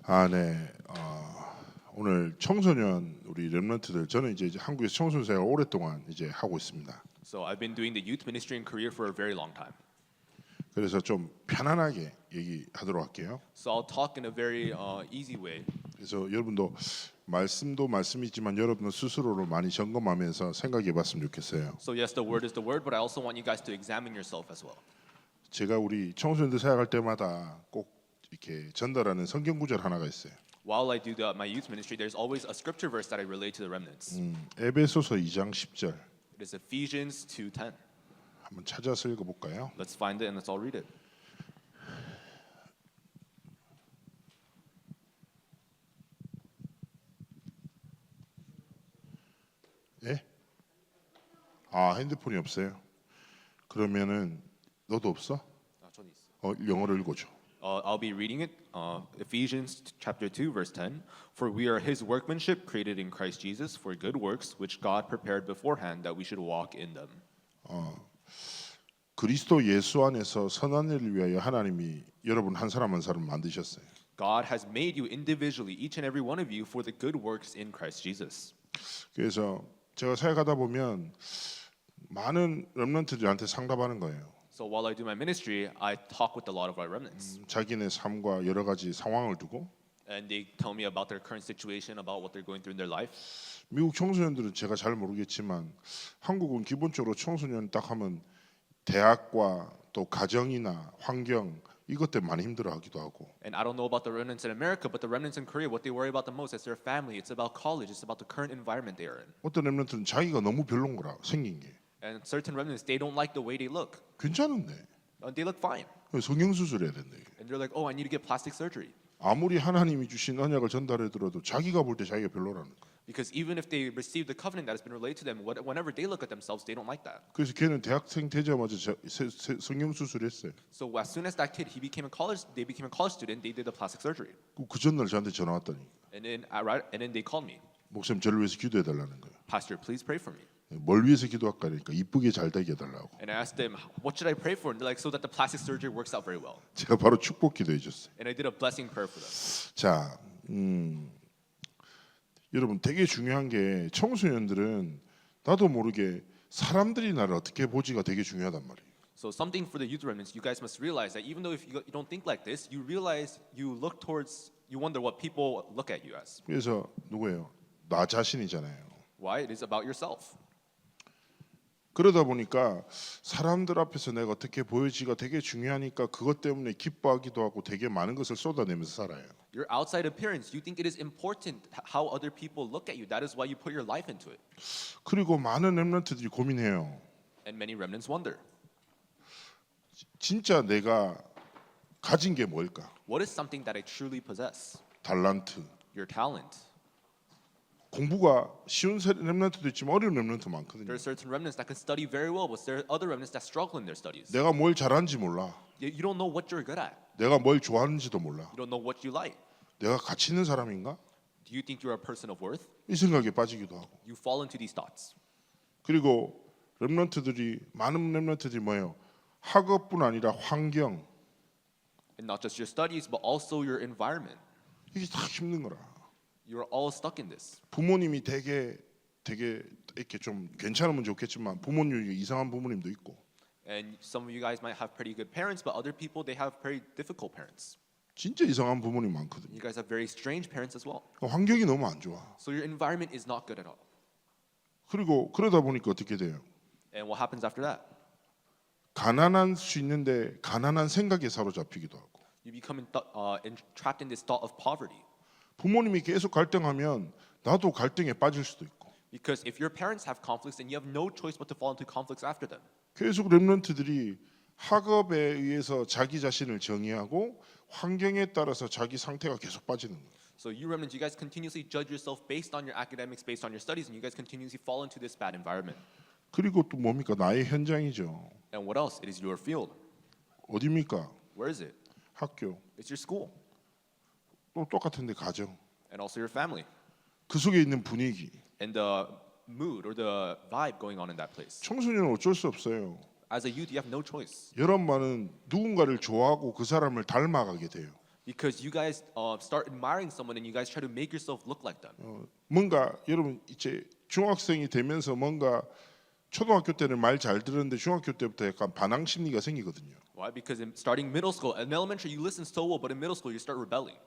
네. 오늘 청소년 우리 렘넌트들 저는 이제 한국에서 청소년 생활 오랫동안 이제 하고 있습니다. So I've been doing the youth ministry in Korea for a very long time. 그래서 좀 편안하게 얘기하도록 할게요. So I'll talk in a very easy way. 그래서 여러분도 말씀도 말씀이지만 여러분 스스로를 많이 점검하면서 생각해봤으면 좋겠어요. So yes, the word is the word, but I also want you guys to examine yourself as well. 제가 우리 청소년들 사역할 때마다 꼭 이렇게 전달하는 성경 구절 하나가 있어요. While I do my youth ministry, there's always a scripture verse that I relate to the remnants. 에베소서 2장 10절 It is Ephesians 2:10. 한번 찾아서 읽어볼까요? Let's find it and let's all read it. 예? 핸드폰이 없어요. 그러면은 너도 없어? 저는 있어. 영어로 읽어줘. I'll be reading it. Ephesians chapter 2 verse 10. For we are His workmanship, created in Christ Jesus for good works, which God prepared beforehand that we should walk in them. 그리스도 예수 안에서 선한 일을 위하여 하나님이 여러분 한 사람 한 사람 만드셨어요. God has made you individually, each and every one of you, for the good works in Christ Jesus. 그래서 제가 사역하다 보면 많은 렘넌트들한테 상담하는 거예요. So while I do my ministry, I talk with a lot of our remnants, 자기네 삶과 여러 가지 상황을 두고 and they tell me about their current situation, about what they're going through in their life. 미국 청소년들은 제가 잘 모르겠지만 한국은 기본적으로 청소년 딱 하면 대학과 또 가정이나 환경 이것 때문에 많이 힘들어하기도 하고. And I don't know about the remnants in America, but the remnants in Korea, what they worry about the most is their family. It's about college. It's about the current environment they are in. 어떤 렘넌트는 자기가 너무 별론 거라 생긴 게. And certain remnants, they don't like the way they look. 괜찮은데 They look fine. 성형 수술해야 된다. And they're like, oh, I need to get plastic surgery. 아무리 하나님이 주신 언약을 전달해 들어도 자기가 볼 때 자기가 별로라는 거야. Because even if they receive the covenant that has been relayed to them, whenever they look at themselves, they don't like that. 그래서 걔는 대학생 되자마자 성형 수술했어요. So as soon as that kid, they became a college student, they did the plastic surgery. 그 전날 저한테 전화 왔더니 And then they called me, 목사님 저를 위해서 기도해 달라는 거예요. Pastor, please pray for me. 뭘 위해서 기도할까 하니까 이쁘게 잘 되게 해달라고. And I asked them, what should I pray for? And they're like, so that the plastic surgery works out very well. 제가 바로 축복 기도해 줬어요. And I did a blessing prayer for them. 자, 여러분 되게 중요한 게 청소년들은 나도 모르게 사람들이 나를 어떻게 보지가 되게 중요하단 말이에요. So something for the youth remnants, you guys must realize that even though if you don't think like this, you realize you wonder what people look at you as. 그래서 누구예요? 나 자신이잖아요. Why? It is about yourself. 그러다 보니까 사람들 앞에서 내가 어떻게 보여지가 되게 중요하니까 그것 때문에 기뻐하기도 하고 되게 많은 것을 쏟아내면서 살아요. Your outside appearance, you think it is important how other people look at you. That is why you put your life into it. 그리고 많은 렘넌트들이 고민해요. And many remnants wonder, 진짜 내가 가진 게 뭘까? what is something that I truly possess? 달란트. Your talent. 공부가 쉬운 렘넌트도 있지만 어려운 렘넌트 많거든요. There are certain remnants that can study very well, but there are other remnants that struggle in their studies. 내가 뭘 잘하는지 몰라. You don't know what you're good at. 내가 뭘 좋아하는지도 몰라. You don't know what you like. 내가 가치 있는 사람인가? Do you think you're a person of worth? 이 생각에 빠지기도 하고. You fall into these thoughts. 그리고 많은 렘넌트들이 뭐예요? 학업뿐 아니라 환경. And not just your studies, but also your environment. 이게 다 힘든 거라. You're all stuck in this. 부모님이 되게 이렇게 좀 괜찮으면 좋겠지만 부모님이 이상한 부모님도 있고. And some of you guys might have pretty good parents, but other people, they have very difficult parents. 진짜 이상한 부모님 많거든요. You guys have very strange parents as well. 환경이 너무 안 좋아. So your environment is not good at all. 그리고 그러다 보니까 어떻게 돼요? And what happens after that? 가난한 수 있는데 가난한 생각에 사로잡히기도 하고. You become trapped in this thought of poverty. 부모님이 계속 갈등하면 나도 갈등에 빠질 수도 있고. Because if your parents have conflicts, then you have no choice but to fall into conflicts after them. 계속 렘넌트들이 학업에 의해서 자기 자신을 정의하고 환경에 따라서 자기 상태가 계속 빠지는 거예요. So you remnants, you guys continuously judge yourself based on your academics, based on your studies, and you guys continuously fall into this bad environment. 그리고 또 뭡니까? 나의 현장이죠. And what else? It is your field. 어디입니까? Where is it? 학교. It's your school. 또 똑같은데 가정. And also your family. 그 속에 있는 분위기. And the mood or the vibe going on in that place. 청소년은 어쩔 수 없어요. As a youth, you have no choice. 여러분만은 누군가를 좋아하고 그 사람을 닮아가게 돼요. Because you guys start admiring someone and you guys try to make yourself look like them. 뭔가 여러분 이제 중학생이 되면서 뭔가 초등학교 때는 말 잘 들었는데 중학교 때부터 약간 반항 심리가 생기거든요. Why? Because starting middle school, in elementary you listen so well, but in middle school you start rebelling,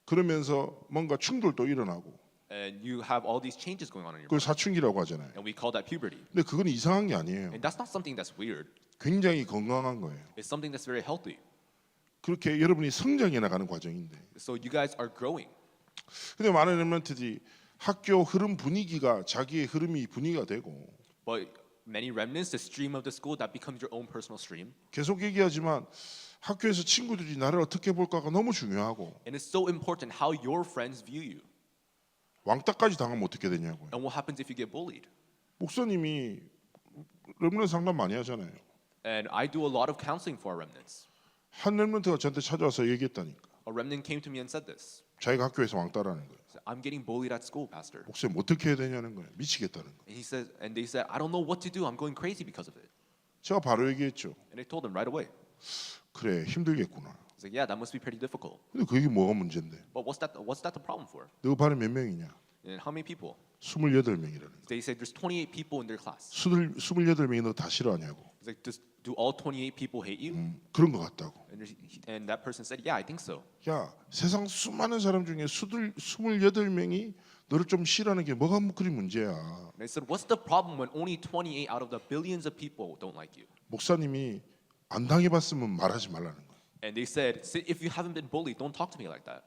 그러면서 뭔가 충돌도 일어나고 and you have all these changes going on in your 그걸 body, 사춘기라고 하잖아요. and we call that puberty. 근데 그건 이상한 게 아니에요. And that's not something that's weird. 굉장히 건강한 거예요. It's something that's very healthy. 그렇게 여러분이 성장해 나가는 과정인데. So you guys are growing. 근데 많은 렘넌트들이 학교 흐름 분위기가 자기의 흐름이 분위기가 되고 But many remnants, the stream of the school, that becomes your own personal stream. 계속 얘기하지만 학교에서 친구들이 나를 어떻게 볼까가 너무 중요하고 And it's so important how your friends view you. 왕따까지 당하면 어떻게 되냐고요. And what happens if you get bullied? 목사님이 렘넌트 상담 많이 하잖아요. And I do a lot of counseling for our remnants. 한 렘넌트가 저한테 찾아와서 얘기했다니까. A remnant came to me and said this. 자기가 학교에서 왕따라는 거예요. He said, I'm getting bullied at school, Pastor. 목사님 어떻게 해야 되냐는 거예요. 미치겠다는 거예요. And he said, and they said, I don't know what to do. I'm going crazy because of it. 제가 바로 얘기했죠. And I told them right away. 그래 힘들겠구나. He's like, yeah, that must be pretty difficult. 근데 그게 뭐가 문제인데? But what's that the problem for? 너 반에 몇 명이냐? And how many people? 28명이라는 거예요. They said there's 28 people in their class. 28명이 너 다 싫어하냐고. He's like, do all 28 people hate you? 그런 것 같다고. And that person said, yeah, I think so. 야 세상 수많은 사람 중에 28명이 너를 좀 싫어하는 게 뭐가 그리 문제야. And I said, what's the problem when only 28 out of the billions of people don't like you? 목사님이 안 당해봤으면 말하지 말라는 거야. And they said, if you haven't been bullied, don't talk to me like that.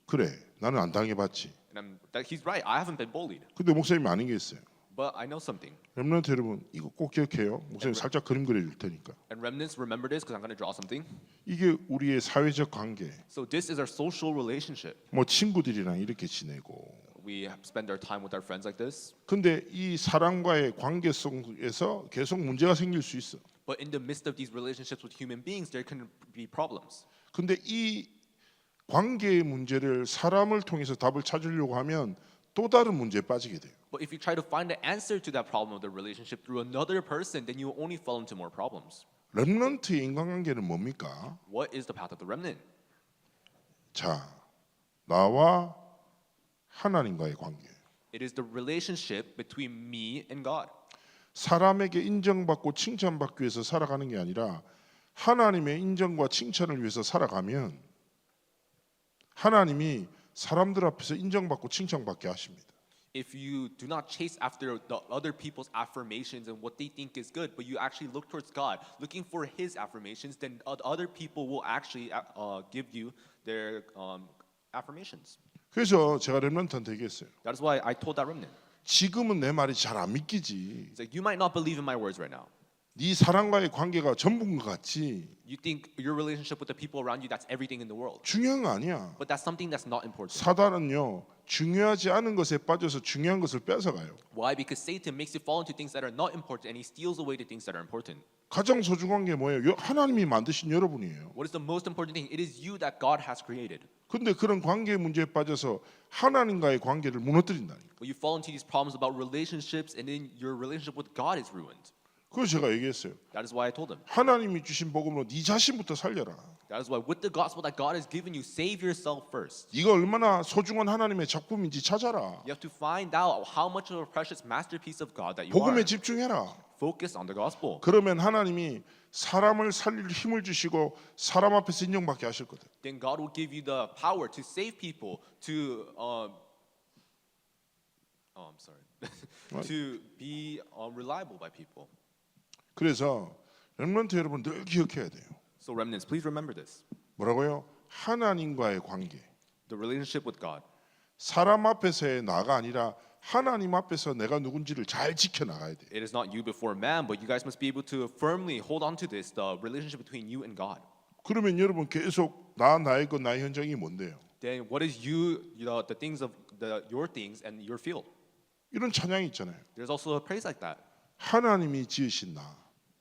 그래 나는 안 당해봤지. And he's right. I haven't been bullied. 근데 목사님이 아는 게 있어요. But I know something. 렘넌트 여러분 이거 꼭 기억해요. 목사님 살짝 그림 그려줄 테니까. And remnants, remember this because I'm going to draw something. 이게 우리의 사회적 관계. So this is our social relationship. 뭐 친구들이랑 이렇게 지내고. We spend our time with our friends like this. 근데 이 사람과의 관계 속에서 계속 문제가 생길 수 있어. But in the midst of these relationships with human beings, there can be problems. 근데 이 관계의 문제를 사람을 통해서 답을 찾으려고 하면 또 다른 문제에 빠지게 돼요. But if you try to find the answer to that problem of the relationship through another person, then you will only fall into more problems. 렘넌트의 인간관계는 뭡니까? What is the path of the remnant? 자, 나와 하나님과의 관계. It is the relationship between me and God. 사람에게 인정받고 칭찬받기 위해서 살아가는 게 아니라 하나님의 인정과 칭찬을 위해서 살아가면 하나님이 사람들 앞에서 인정받고 칭찬받게 하십니다. If you do not chase after the other people's affirmations and what they think is good, but you actually look towards God, looking for His affirmations, then other people will actually give you their affirmations. 그래서 제가 렘넌트한테 얘기했어요. That is why I told that remnant. 지금은 내 말이 잘 안 믿기지. It's like, you might not believe in my words right now. 네 사람과의 관계가 전부인 것 같지. You think your relationship with the people around you, that's everything in the world. 중요한 거 아니야. But that's something that's not important. 사단은요 중요하지 않은 것에 빠져서 중요한 것을 뺏어가요. Why? Because Satan makes you fall into things that are not important and he steals away the things that are important. 가장 소중한 게 뭐예요? 하나님이 만드신 여러분이에요. What is the most important thing? It is you that God has created. 근데 그런 관계 문제에 빠져서 하나님과의 관계를 무너뜨린다니까. But you fall into these problems about relationships and then your relationship with God is ruined. 그래서 제가 얘기했어요. That is why I told him. 하나님이 주신 복음으로 네 자신부터 살려라. That is why with the gospel that God has given you, save yourself first. 네가 얼마나 소중한 하나님의 작품인지 찾아라. You have to find out how much of a precious masterpiece of God that you 복음에 are. 집중해라. Focus on the gospel. 그러면 하나님이 사람을 살릴 힘을 주시고 사람 앞에서 인정받게 하실 거다. Then God will give you the power to save people, to to be reliable by people. 그래서 렘넌트 여러분 늘 기억해야 돼요. So remnants, please remember this. 뭐라고요? 하나님과의 관계. The relationship with God. 사람 앞에서의 나가 아니라 하나님 앞에서 내가 누군지를 잘 지켜 나가야 돼. It is not you before man, but you guys must be able to firmly hold on to this, the relationship between you and God. 그러면 여러분 계속 나의 것 나의 현장이 뭔데요? Then what is the things of your things and your field? 이런 찬양이 있잖아요. There's also a praise like that. 하나님이 지으신 나,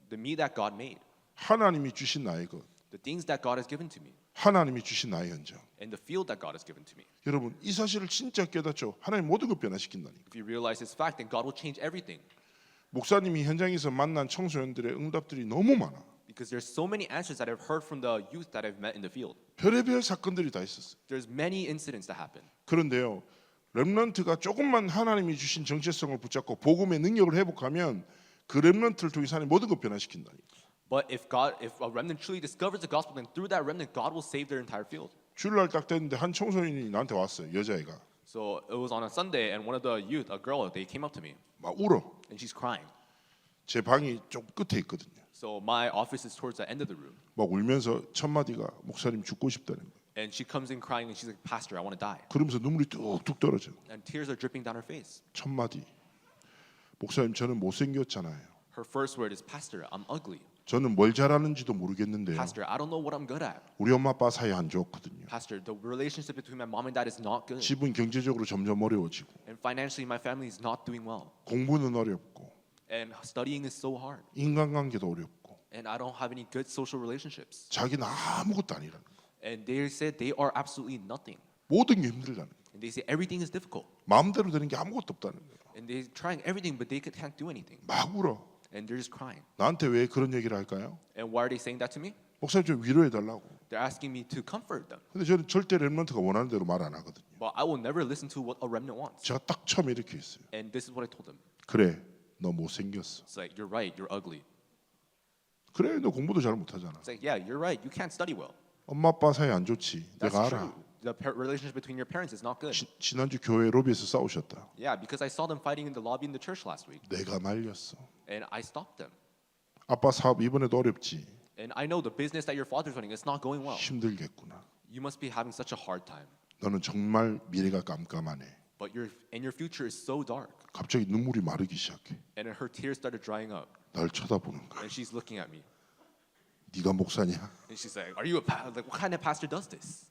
The me that God made, 하나님이 주신 나의 것, the things that God has given to me, 하나님이 주신 나의 현장. and the field that God has given to me. 여러분 이 사실을 진짜 깨닫죠. 하나님 모든 걸 변화시킨다니까. If you realize this fact, then God will change everything. 목사님이 현장에서 만난 청소년들의 응답들이 너무 많아. Because there's so many answers that I've heard from the youth that I've met in the field. 별의별 사건들이 다 있었어요. There's many incidents that happen. 그런데요, 렘넌트가 조금만 하나님이 주신 정체성을 붙잡고 복음의 능력을 회복하면 그 렘넌트를 통해서 하나님 모든 걸 변화시킨다니까. But if a remnant truly discovers the gospel, then through that remnant, God will save their entire field. 주일날 딱 됐는데 한 청소년이 나한테 왔어요. 여자애가 So it was on a Sunday, and one of the youth, a girl, they came up to me, 막 울어. and she's crying. 제 방이 좀 끝에 있거든요. So my office is towards the end of the room, 막 울면서 첫 마디가 목사님 죽고 싶다는 거예요. and she comes in crying, and she's like, "Pastor, I want to die," 그러면서 눈물이 뚝뚝 떨어져. and tears are dripping down her face. 첫 마디, 목사님 저는 못생겼잖아요. Her first word is, "Pastor, I'm ugly. 저는 뭘 잘하는지도 모르겠는데요. Pastor, I don't know what I'm good at. 우리 엄마 아빠 사이 안 좋거든요. Pastor, the relationship between my mom and dad is not good, 집은 경제적으로 점점 어려워지고 and financially, my family is not doing well, 공부는 어렵고 and studying is so hard, 인간관계도 어렵고 and I don't have any good social relationships." 자기는 아무것도 아니라는 거. And they said they are absolutely nothing, 모든 게 힘들다는 거. and they say everything is difficult, 마음대로 되는 게 아무것도 없다는 거예요. and they're trying everything, but they can't do anything, 막 울어. and they're just crying. 나한테 왜 그런 얘기를 할까요? And why are they saying that to me? 목사님 좀 위로해 달라고. They're asking me to comfort them, 근데 저는 절대 렘넌트가 원하는 대로 말 안 하거든요. but I will never listen to what a remnant wants. 제가 딱 처음에 이렇게 했어요. And this is what I told them. 그래, 너 못생겼어. It's like, "You're right, you're ugly." 그래, 너 공부도 잘 못하잖아. It's like, "Yeah, you're right, you can't study well. 엄마 아빠 사이 안 좋지. That's 내가 true. 알아. The relationship between your parents is not good." 지난주 교회 로비에서 싸우셨다. Yeah, because I saw them fighting in the lobby in the church last week, 내가 말렸어. and I stopped them. 아빠 사업 이번에도 어렵지. And I know the business that your father's running is not going well. 힘들겠구나. You must be having such a hard time. 너는 정말 미래가 깜깜하네. But your future is so dark. 갑자기 눈물이 마르기 시작해. And then her tears started drying up, 날 쳐다보는 거야. and she's looking at me, 네가 목사냐? and she's like, "Are you like, what kind of pastor does this?"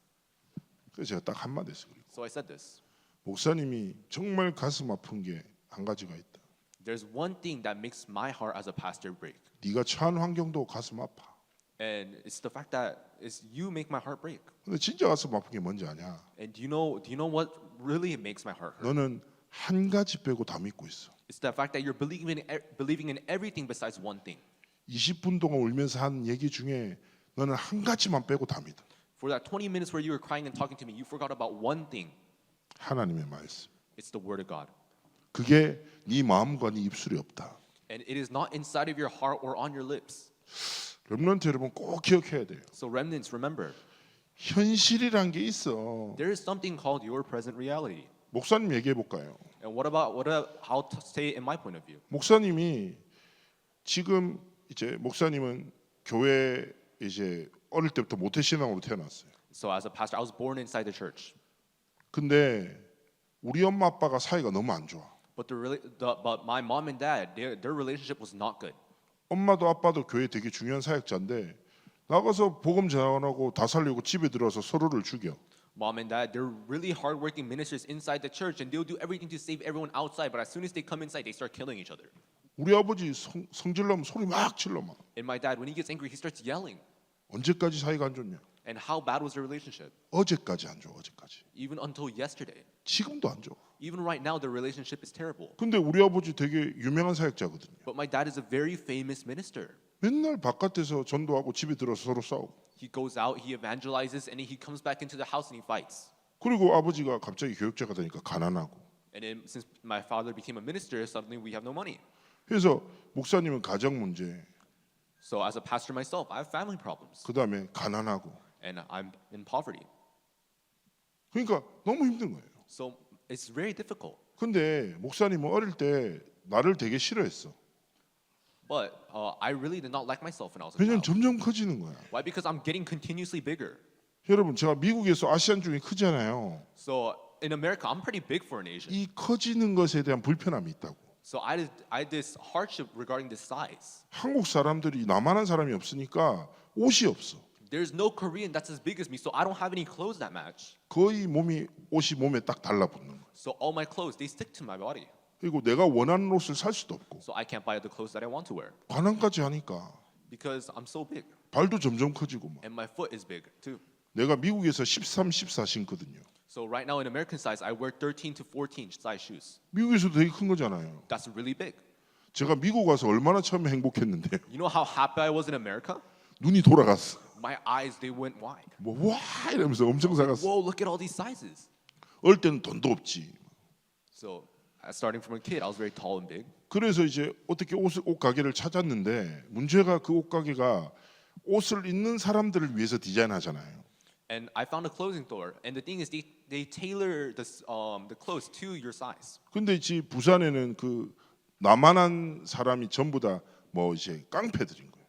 그래서 제가 딱 한마디 했어요. So I said this. 목사님이 정말 가슴 아픈 게 한 가지가 있다. There's one thing that makes my heart as a pastor break, 네가 처한 환경도 가슴 아파. and it's the fact that you make my heart break. 근데 진짜 가슴 아픈 게 뭔지 아냐? And do you know what really makes my heart hurt? 너는 한 가지 빼고 다 믿고 있어. It's the fact that you're believing in everything besides one thing. 20분 동안 울면서 한 얘기 중에 너는 한 가지만 빼고 다 믿어. For that 20 minutes where you were crying and talking to me, you forgot about one thing. 하나님의 말씀. It's the word of God. 그게 네 마음과 네 입술에 없다. And it is not inside of your heart or on your lips. 렘넌트 여러분 꼭 기억해야 돼요. So remnants, remember, 현실이란 게 있어. there is something called your present reality. 목사님 얘기해 볼까요? And how to say it in my point of view? 목사님이 지금 이제 목사님은 교회 이제 어릴 때부터 모태 신앙으로 태어났어요. So as a pastor, I was born inside the church. 근데 우리 엄마 아빠가 사이가 너무 안 좋아. But but my mom and dad, their relationship was not good. 엄마도 아빠도 교회 되게 중요한 사역자인데 나가서 복음 전하고 다 살리고 집에 들어서 서로를 죽여. Mom and dad, they're really hardworking ministers inside the church, and they'll do everything to save everyone outside. But as soon as they come inside, they start killing each other. 우리 아버지 성질나면 소리 막 질러 막. And my dad, when he gets angry, he starts yelling. 언제까지 사이가 안 좋냐? And how bad was their relationship? 어제까지 안 좋아. 어제까지. Even until yesterday. 지금도 안 좋아. Even right now, their relationship is terrible. 근데 우리 아버지 되게 유명한 사역자거든요. But my dad is a very famous minister. 맨날 바깥에서 전도하고 집에 들어서 서로 싸우고. He goes out, he evangelizes, and he comes back into the house and he fights. 그리고 아버지가 갑자기 교육자가 되니까 가난하고. And then since my father became a minister, suddenly we have no money. 그래서 목사님은 가정 문제, So as a pastor myself, I have family problems. 그다음에 가난하고. And I'm in poverty. 그러니까 너무 힘든 거예요. So it's very difficult. 근데 목사님은 어릴 때 나를 되게 싫어했어. But I really did not like myself when I was a 왜냐면 child. 점점 커지는 거야. Why? Because I'm getting continuously bigger. 여러분 제가 미국에서 아시안 중에 크잖아요. So in America, I'm pretty big for an Asian. 이 커지는 것에 대한 불편함이 있다고. So I had this hardship regarding this size. 한국 사람들이 나만한 사람이 없으니까 옷이 없어. There's no Korean that's as big as me, so I don't have any clothes that match. 거의 옷이 몸에 딱 달라붙는 거야. So all my clothes, they stick to my body. 그리고 내가 원하는 옷을 살 수도 없고 So I can't buy the clothes that I want to wear 관항까지 하니까 because I'm so big. 발도 점점 커지고 막. And my foot is big too. 내가 미국에서 13, 14 신거든요. So right now in American size, I wear 13 to 14 size shoes. 미국에서도 되게 큰 거잖아요. That's really big. 제가 미국 와서 얼마나 처음에 행복했는데요. You know how happy I was in America? 눈이 돌아갔어. My eyes, they went wide. 뭐 와 이러면서 엄청 작았어. Whoa, look at all these sizes. 어릴 때는 돈도 없지. So, starting from a kid, I was very tall and big. 그래서 이제 어떻게 옷 가게를 찾았는데 문제가 그 옷 가게가 옷을 입는 사람들을 위해서 디자인하잖아요. And I found a clothing store. And the thing is, they tailor the clothes to your size. 근데 이제 부산에는 그 나만한 사람이 전부 다 뭐 이제 깡패들인 거예요.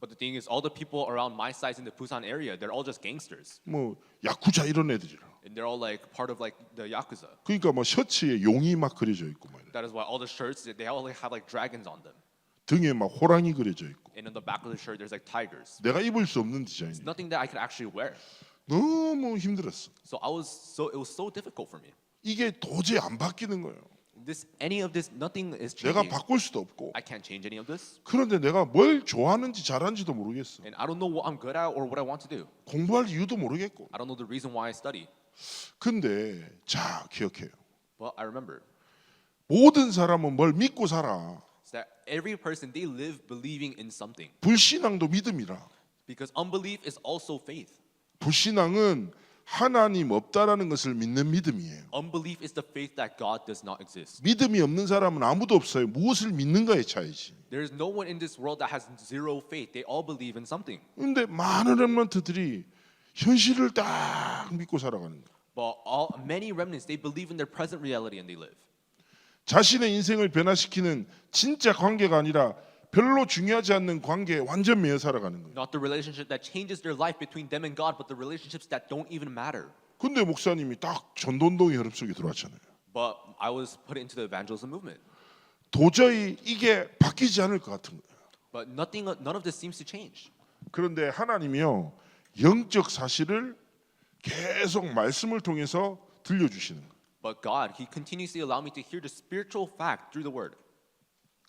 But the thing is, all the people around my size in the Busan area, they're all just gangsters. 뭐 야쿠자 이런 애들이라. And they're all like part of like the Yakuza. 그러니까 뭐 셔츠에 용이 막 그려져 있고 막 That is why all the shirts, they all have like dragons on them. 등에 막 호랑이 그려져 있고. And on the back of the shirt, there's like tigers. 내가 입을 수 없는 It's 디자인이. nothing that I could actually wear. 너무 힘들었어. So it was so difficult for me. 이게 도저히 안 바뀌는 거예요. Any of this, nothing is 내가 changing. 바꿀 수도 없고. I can't change any of this. 그런데 내가 뭘 좋아하는지 잘하는지도 모르겠어. And I don't know what I'm good at or what I want to do. 공부할 이유도 모르겠고. I don't know the reason why I study. 근데 자 기억해요. But I remember 모든 사람은 뭘 믿고 살아. that every person, they live believing in something. 불신앙도 믿음이라. Because unbelief is also faith. 불신앙은 하나님 없다라는 것을 믿는 믿음이에요. Unbelief is the faith that God does not exist. 믿음이 없는 사람은 아무도 없어요. 무엇을 믿는가에 차이지. There is no one in this world that has zero faith. They all believe in something. 그런데 많은 렘넌트들이 현실을 딱 믿고 살아가는 거예요. But many remnants, they believe in their present reality and they live. 자신의 인생을 변화시키는 진짜 관계가 아니라 별로 중요하지 않는 관계에 완전 매여 살아가는 거예요. Not the relationship that changes their life between them and God, but the relationships that don't even matter. 근데 목사님이 딱 전도운동의 흐름 속에 들어왔잖아요. But I was put into the evangelism movement. 도저히 이게 바뀌지 않을 것 같은 거예요. But none of this seems to change. 그런데 하나님이요 영적 사실을 계속 말씀을 통해서 들려주시는 거예요. But God, He continuously allowed me to hear the spiritual fact through the Word.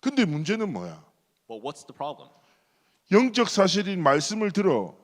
근데 문제는 뭐야? But what's the problem? 영적 사실인 말씀을 들어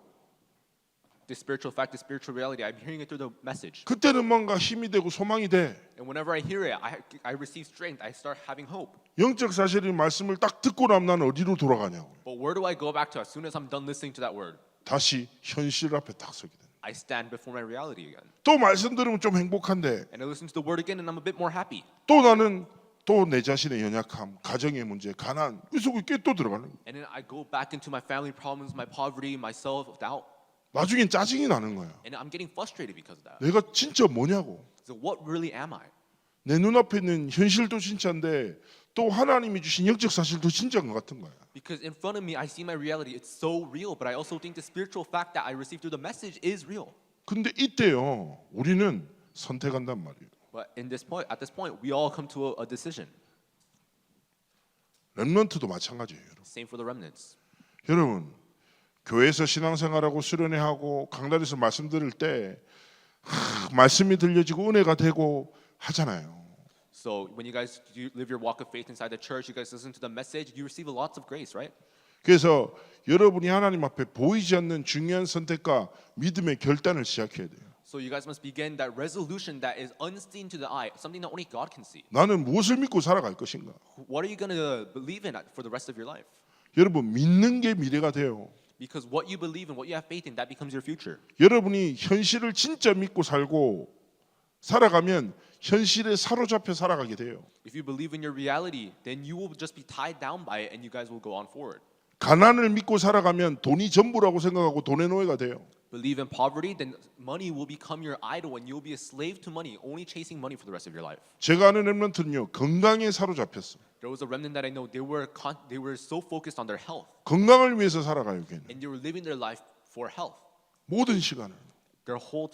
The spiritual fact, the spiritual reality, I'm hearing it through the message. 그때는 뭔가 힘이 되고 소망이 돼. And whenever I hear it, I receive strength. I start having hope. 영적 사실인 말씀을 딱 듣고 나면 나는 어디로 돌아가냐고. But where do I go back to as soon as I'm done listening to that word? 다시 현실 앞에 딱 서게 돼. I stand before my reality again. 또 말씀 들으면 좀 행복한데 And I listen to the word again and I'm a bit more happy. 또 나는 또 내 자신의 연약함, 가정의 문제, 가난 이 속에 또 들어가는 거야. And then I go back into my family problems, my poverty, my self-doubt. 나중엔 짜증이 나는 거야. And I'm getting frustrated because of that. 내가 진짜 뭐냐고. So what really am I? 내 눈앞에 있는 현실도 진짜인데 또 하나님이 주신 영적 사실도 진짜인 것 같은 거야. Because in front of me, I see my reality. It's so real, but I also think the spiritual fact that I received through the message is real. 근데 이때요, 우리는 선택한단 말이에요. But at this point, we all come to a decision. 렘넌트도 마찬가지예요. 여러분. Same for the remnants. 여러분, 교회에서 신앙생활하고 수련회하고 강단에서 말씀 들을 때 말씀이 들려지고 은혜가 되고 하잖아요. So when you guys live your walk of faith inside the church, you guys listen to the message, you receive lots of grace, right? 그래서 여러분이 하나님 앞에 보이지 않는 중요한 선택과 믿음의 결단을 시작해야 돼요. So you guys must begin that resolution that is unseen to the eye, something that only God can see. 나는 무엇을 믿고 살아갈 것인가? What are you going to believe in for the rest of your life? 여러분 믿는 게 미래가 돼요. Because what you believe in, what you have faith in, that becomes your future. 여러분이 현실을 진짜 믿고 살고 살아가면 현실에 사로잡혀 살아가게 돼요. If you believe in your reality, then you will just be tied down by it and you guys will go on forward. 가난을 믿고 살아가면 돈이 전부라고 생각하고 돈의 노예가 돼요. Believe in poverty, then money will become your idol and you'll be a slave to money, only chasing money for the rest of your life. 제가 아는 렘넌트는요 건강에 사로잡혔어. There was a remnant that I know, they were so focused on their health 건강을 위해서 살아가요. 걔는 and they were living their life for health, 모든 시간을. their whole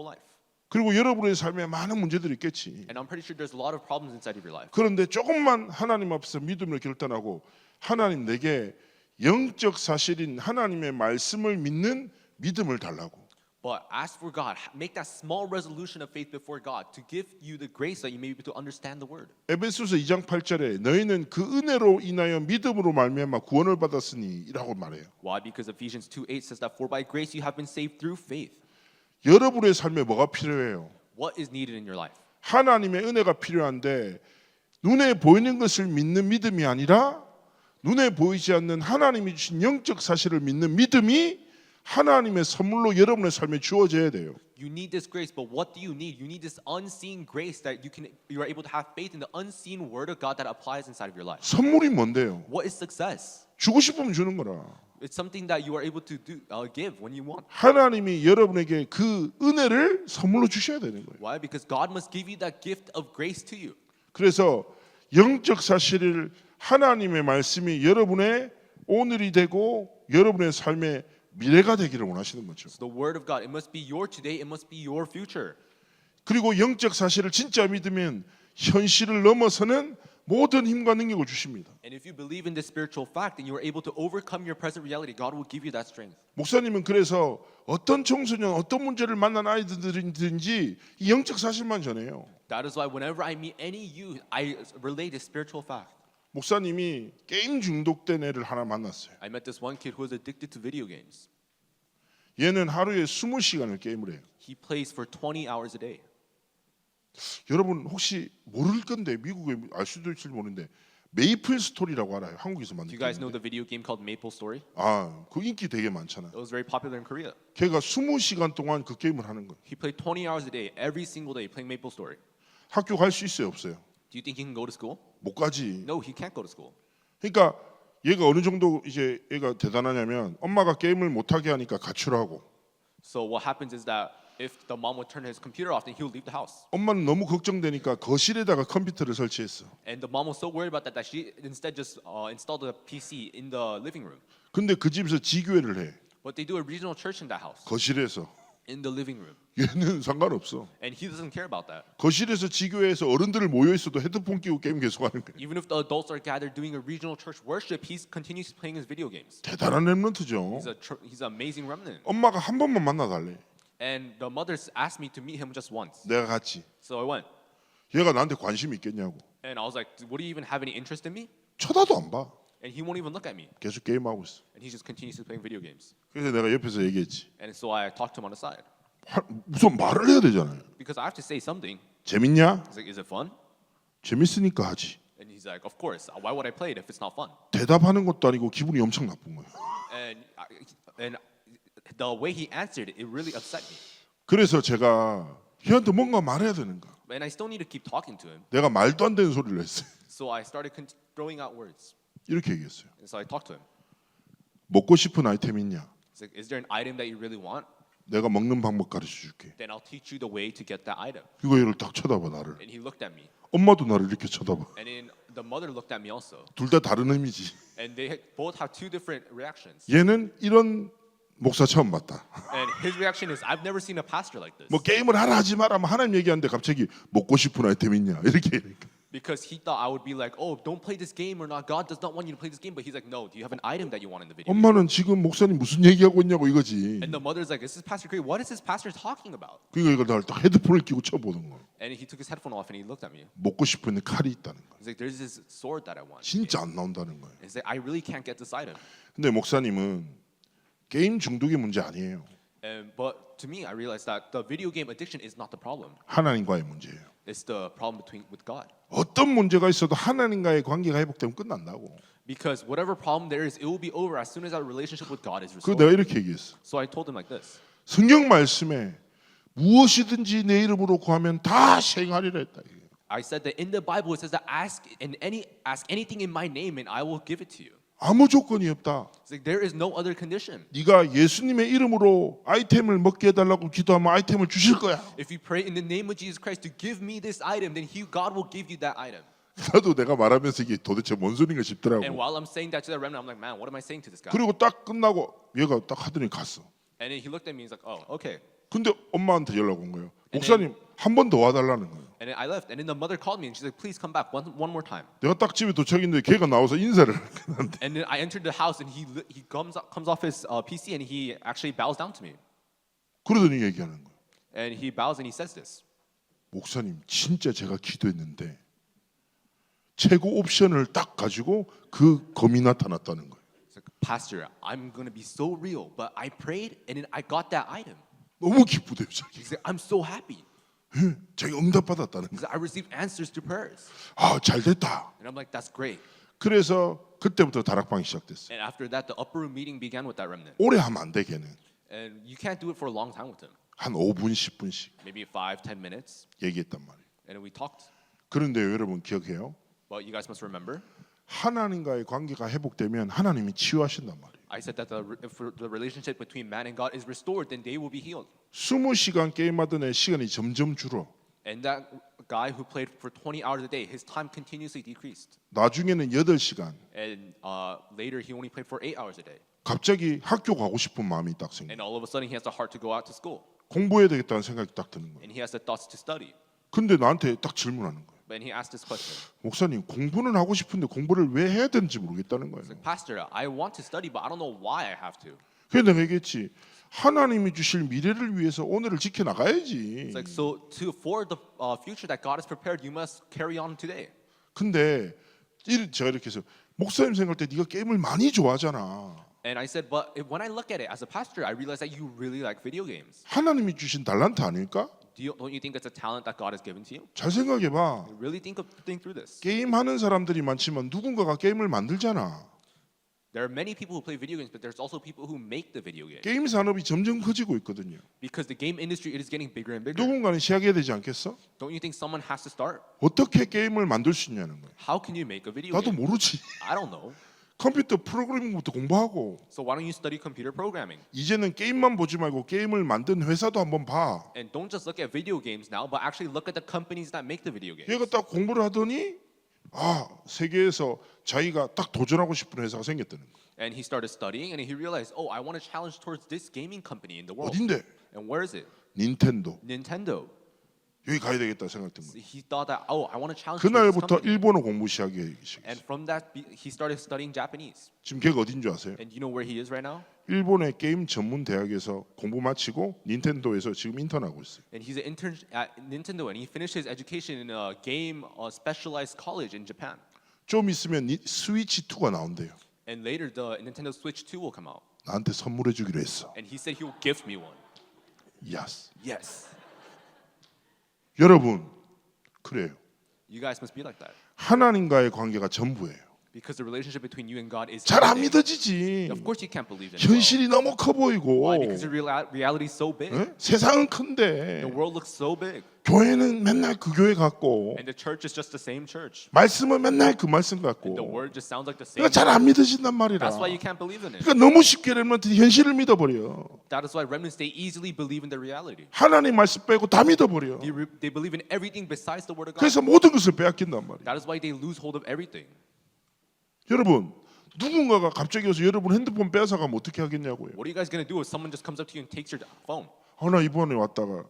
life. 그리고 여러분의 삶에 많은 문제들이 있겠지. And I'm pretty sure there's a lot of problems inside of your life. 그런데 조금만 하나님 앞에서 믿음을 결단하고 하나님 내게 영적 사실인 하나님의 말씀을 믿는 믿음을 달라고. But ask for God, make that small resolution of faith before God to give you the grace that you may be able to understand the word. 에베소서 2장 8절에 너희는 그 은혜로 인하여 믿음으로 말미암아 구원을 받았으니라고 말해요. Why? Because Ephesians 2:8 says that for by grace you have been saved through faith. 여러분의 삶에 뭐가 필요해요? What is needed in your life? 하나님의 은혜가 필요한데 눈에 보이는 것을 믿는 믿음이 아니라 눈에 보이지 않는 하나님이 주신 영적 사실을 믿는 믿음이 하나님의 선물로 여러분의 삶에 주어져야 돼요. You need this grace, but what do you need? You need this unseen grace that you are able to have faith in the unseen word of God that applies inside of your life. 선물이 뭔데요? What is success? 주고 싶으면 주는 거라. It's something that you are able to give when you want. 하나님이 여러분에게 그 은혜를 선물로 주셔야 되는 거예요. Why? Because God must give you that gift of grace to you. 그래서 영적 사실을 하나님의 말씀이 여러분의 오늘이 되고 여러분의 삶의 미래가 되기를 원하시는 거죠. So the word of God, it must be your today, it must be your future. 그리고 영적 사실을 진짜 믿으면 현실을 넘어서는 모든 힘과 능력을 주십니다. And if you believe in this spiritual fact and you are able to overcome your present reality, God will give you that strength. 목사님은 그래서 어떤 청소년, 어떤 문제를 만난 아이들인지 이 영적 사실만 전해요. That is why whenever I meet any youth, I relate this spiritual fact. 목사님이 게임 중독된 애를 하나 만났어요. I met this one kid who was addicted to video games. 얘는 하루에 20시간을 게임을 해요. He plays for 20 hours a day. 여러분 혹시 모를 건데 미국에 알 수도 있을지 모르는데 메이플 스토리라고 알아요? 한국에서 Do 만든 you guys know 게임인데. the video game called Maple Story? 그 인기 되게 많잖아. It was very popular in Korea. 걔가 20시간 동안 그 게임을 하는 거예요. He played 20 hours a day, every single day, playing Maple Story. 학교 갈 수 있어요, 없어요? Do you think he can go to school? 못 가지. No, he can't go to school. 그러니까 얘가 어느 정도 이제 얘가 대단하냐면 엄마가 게임을 못 하게 하니까 가출하고 So what happens is that if the mom would turn his computer off, then he would leave the house. 엄마는 너무 걱정되니까 거실에다가 컴퓨터를 설치했어. And the mom was so worried about that she instead just installed a PC in the living room. 근데 그 집에서 지교회를 해. But they do a regional church in that house, 거실에서. in the living room. 얘는 상관없어. And he doesn't care about that. 거실에서 지교회에서 어른들 모여 있어도 헤드폰 끼고 게임 계속하는 거야. Even if the adults are gathered doing a regional church worship, he continues playing his video games. 대단한 렘넌트죠. He's an amazing remnant. 엄마가 한 번만 만나달래. And the mothers asked me to meet him just once. 내가 같이. So I went. 얘가 나한테 관심 있겠냐고. And I was like, would he even have any interest in me? 쳐다도 안 봐. And he won't even look at me. 계속 게임하고 있어. And he just continues to playing video games. 그래서 내가 옆에서 얘기했지. And so I talked to him on the side. 우선 말을 해야 되잖아요. Because I have to say something. 재밌냐? He's like, is it fun? 재밌으니까 하지. And he's like, of course. Why would I play it if it's not fun? 대답하는 것도 아니고 기분이 엄청 나쁜 거예요. And the way he answered it, it really upset me. 그래서 제가 걔한테 뭔가 말해야 되는 거야. And I still need to keep talking to him. 내가 말도 안 되는 소리를 했어요. So I started throwing out words. 이렇게 얘기했어요. And so I talked to him. 먹고 싶은 아이템 있냐? He's like, is there an item that you really want? 내가 먹는 방법 가르쳐 줄게. Then I'll teach you the way to get that item. 이거 얘를 딱 쳐다봐 나를. And he looked at me. 엄마도 나를 이렇게 쳐다봐. And then the mother looked at me also. 둘 다 다른 의미지. And they both have two different reactions. 얘는 이런 목사 처음 봤다. And his reaction is, I've never seen a pastor like this. 뭐 게임을 하라 하지 마라 뭐 하나님 얘기하는데 갑자기 먹고 싶은 아이템 있냐 이렇게. Because he thought I would be like, oh, don't play this game or not. God does not want you to play this game. But he's like, no, do you have an item that you want in the video? 엄마는 지금 목사님 무슨 얘기하고 있냐고 이거지. And the mother's like, this is Pastor Craig. What is this pastor talking about? 그러니까 이걸 딱 헤드폰을 끼고 쳐보는 거야. And he took his headphone off and he looked at me. 먹고 싶은 칼이 있다는 거야. He's like, there's this sword that I want. 진짜 안 나온다는 거야. And he's like, I really can't get this item. 근데 목사님은 게임 중독의 문제 아니에요. But to me, I realized that the video game addiction is not the problem. 하나님과의 문제예요. It's the problem with God. 어떤 문제가 있어도 하나님과의 관계가 회복되면 끝난다고. Because whatever problem there is, it will be over as soon as our relationship with God is 그 restored. 내가 이렇게 얘기했어. So I told him like this. 성경 말씀에 무엇이든지 내 이름으로 구하면 다 시행하리라 했다. I said that in the Bible it says that ask anything in my name and I will give it to you. 아무 조건이 없다. It's like there is no other condition. 네가 예수님의 이름으로 아이템을 먹게 해달라고 기도하면 아이템을 주실 거야. If you pray in the name of Jesus Christ to give me this item, then God will give you that item. 나도 내가 말하면서 이게 도대체 뭔 소리인가 And 싶더라고. while I'm saying that to the remnant, I'm like, man, what am I saying to this guy? 그리고 딱 끝나고 얘가 딱 하더니 갔어. And then he looked at me and he's like, oh, okay. 근데 엄마한테 연락 온 거예요. 목사님 한 번 더 와달라는 거예요. And then I left. And then the mother called me and she's like, please come back one more time. 내가 딱 집에 도착했는데 걔가 나와서 인사를 했는데 And then I entered the house and he comes off his PC and he actually bows down to me. 그러더니 얘기하는 거예요. And he bows and he says this. 목사님 진짜 제가 기도했는데 최고 옵션을 딱 가지고 그 검이 나타났다는 거예요. It's like, Pastor, I'm going to be so real, but I prayed and then I got that item. 너무 기쁘대요 자기. He's like, I'm so happy. 자기 응답받았다는 He's 거예요. like, I received answers to prayers. 아 잘됐다. And I'm like, that's great. 그래서 그때부터 다락방이 시작됐어요. And after that, the upper room meeting began with that remnant. 오래 하면 안 돼, 걔는. And you can't do it for a long time with him. 한 5분, 10분씩 Maybe 5-10 minutes. 얘기했단 말이에요. And we talked. 그런데 여러분 기억해요. But you guys must remember, 하나님과의 관계가 회복되면 하나님이 치유하신단 말이에요. I said that if the relationship between man and God is restored, then they will be healed. 20시간 게임하던 애 시간이 점점 줄어. And that guy who played for 20 hours a day, his time continuously decreased. 나중에는 8시간. And later, he only played for 8 hours a day. 갑자기 학교 가고 싶은 마음이 딱 생겨. And all of a sudden, he has the heart to go out to school. 공부해야 되겠다는 생각이 딱 드는 거예요. And he has the thoughts to study. 근데 나한테 딱 질문하는 거예요. But he asked this question. 목사님, 공부는 하고 싶은데 공부를 왜 해야 되는지 모르겠다는 거예요. Pastor, I want to study, but I don't know why I have to. 그래서 내가 얘기했지. 하나님이 주실 미래를 위해서 오늘을 지켜나가야지. It's like, so for the future that God has prepared, you must carry on today. 근데 제가 이렇게 해서 목사님 생각할 때 네가 게임을 많이 좋아하잖아. And I said, but when I look at it as a pastor, I realize that you really like video games. 하나님이 주신 달란트 아닐까? Don't you think it's a talent that God has given to you? 잘 생각해봐. Really think through this. 게임하는 사람들이 많지만 누군가가 게임을 만들잖아. There are many people who play video games, but there's also people who make the video game. 게임 산업이 점점 커지고 있거든요. Because the game industry, it is getting bigger and bigger. 누군가는 시작해야 되지 않겠어? Don't you think someone has to start? 어떻게 게임을 만들 수 있냐는 거예요. How can you make a video 나도 game? 모르지. I don't know. 컴퓨터 프로그래밍부터 공부하고 So why don't you study computer programming? 이제는 게임만 보지 말고 게임을 만든 회사도 한번 봐. And don't just look at video games now, but actually look at the companies that make the video games. 얘가 딱 공부를 하더니 세계에서 자기가 딱 도전하고 싶은 회사가 생겼다는 거예요. And he started studying, and he realized, oh, I want to challenge towards this gaming company in the world. 어딘데? And where is it? 닌텐도. Nintendo. 여기 가야 되겠다 생각된 So 거예요. he thought that, oh, I want to challenge towards this 그날부터 company. 일본어 공부 시작하기 시작했어요. And from that, he started studying Japanese. 지금 걔가 어딘 줄 아세요? And you know where he is right now? 일본의 게임 전문 대학에서 공부 마치고 닌텐도에서 지금 인턴하고 있어요. And he's an intern at Nintendo, and he finished his education in a game specialized college in Japan. 좀 있으면 스위치 2가 나온대요. And later, the Nintendo Switch 2 will come out. 나한테 선물해 주기로 했어. And he said he will gift me one. 야스. Yes. 여러분 그래요. You guys must be like that. 하나님과의 관계가 전부예요. Because the relationship between you and God is 잘 안 everything. 믿어지지. Of course you can't believe in it. Well. 현실이 너무 커 보이고 Why? Because the reality is so big. 예? 세상은 큰데 The world looks so big. 교회는 맨날 그 교회 같고 And the church is just the same church. 말씀은 맨날 그 말씀 The 같고 word just sounds like the same. 그러니까 잘 안 믿어진단 말이라. That's why you can't believe in it. 그러니까 너무 쉽게 렘넌트들이 현실을 믿어버려. That is why remnants, they easily believe in the reality. 하나님 말씀 빼고 다 믿어버려. They believe in everything besides the word of God. 그래서 모든 것을 빼앗긴단 말이야. That is why they lose hold of everything. 여러분 누군가가 갑자기 와서 여러분 핸드폰 빼앗아가면 어떻게 하겠냐고요. What are you guys going to do if someone just comes up to you and takes your phone? 나 이번에 왔다가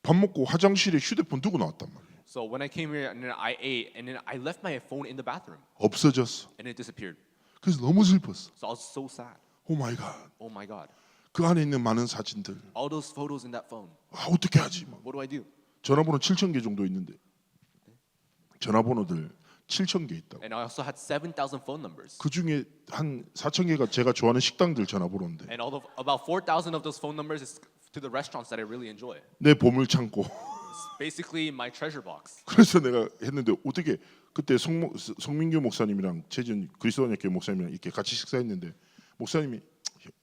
밥 먹고 화장실에 휴대폰 두고 나왔단 말이야. So when I came here and then I ate and then I left my phone in the bathroom 없어졌어. and it disappeared. 그래서 너무 슬펐어. So I was so sad. 오 마이 갓. Oh my God. 그 안에 있는 많은 사진들. All those photos in that phone. 어떻게 하지? 막. What do I do? 전화번호 7,000개 정도 있는데 전화번호들 7,000개 있다고. And I also had 7,000 phone numbers. 그 중에 한 4,000개가 제가 좋아하는 식당들 전화번호인데 And about 4,000 of those phone numbers is to the restaurants that I really enjoy. 내 보물 창고. It's basically my treasure box. 그래서 내가 했는데 어떻게 그때 성민규 목사님이랑 최진 그리스도인학교 목사님이랑 이렇게 같이 식사했는데 목사님이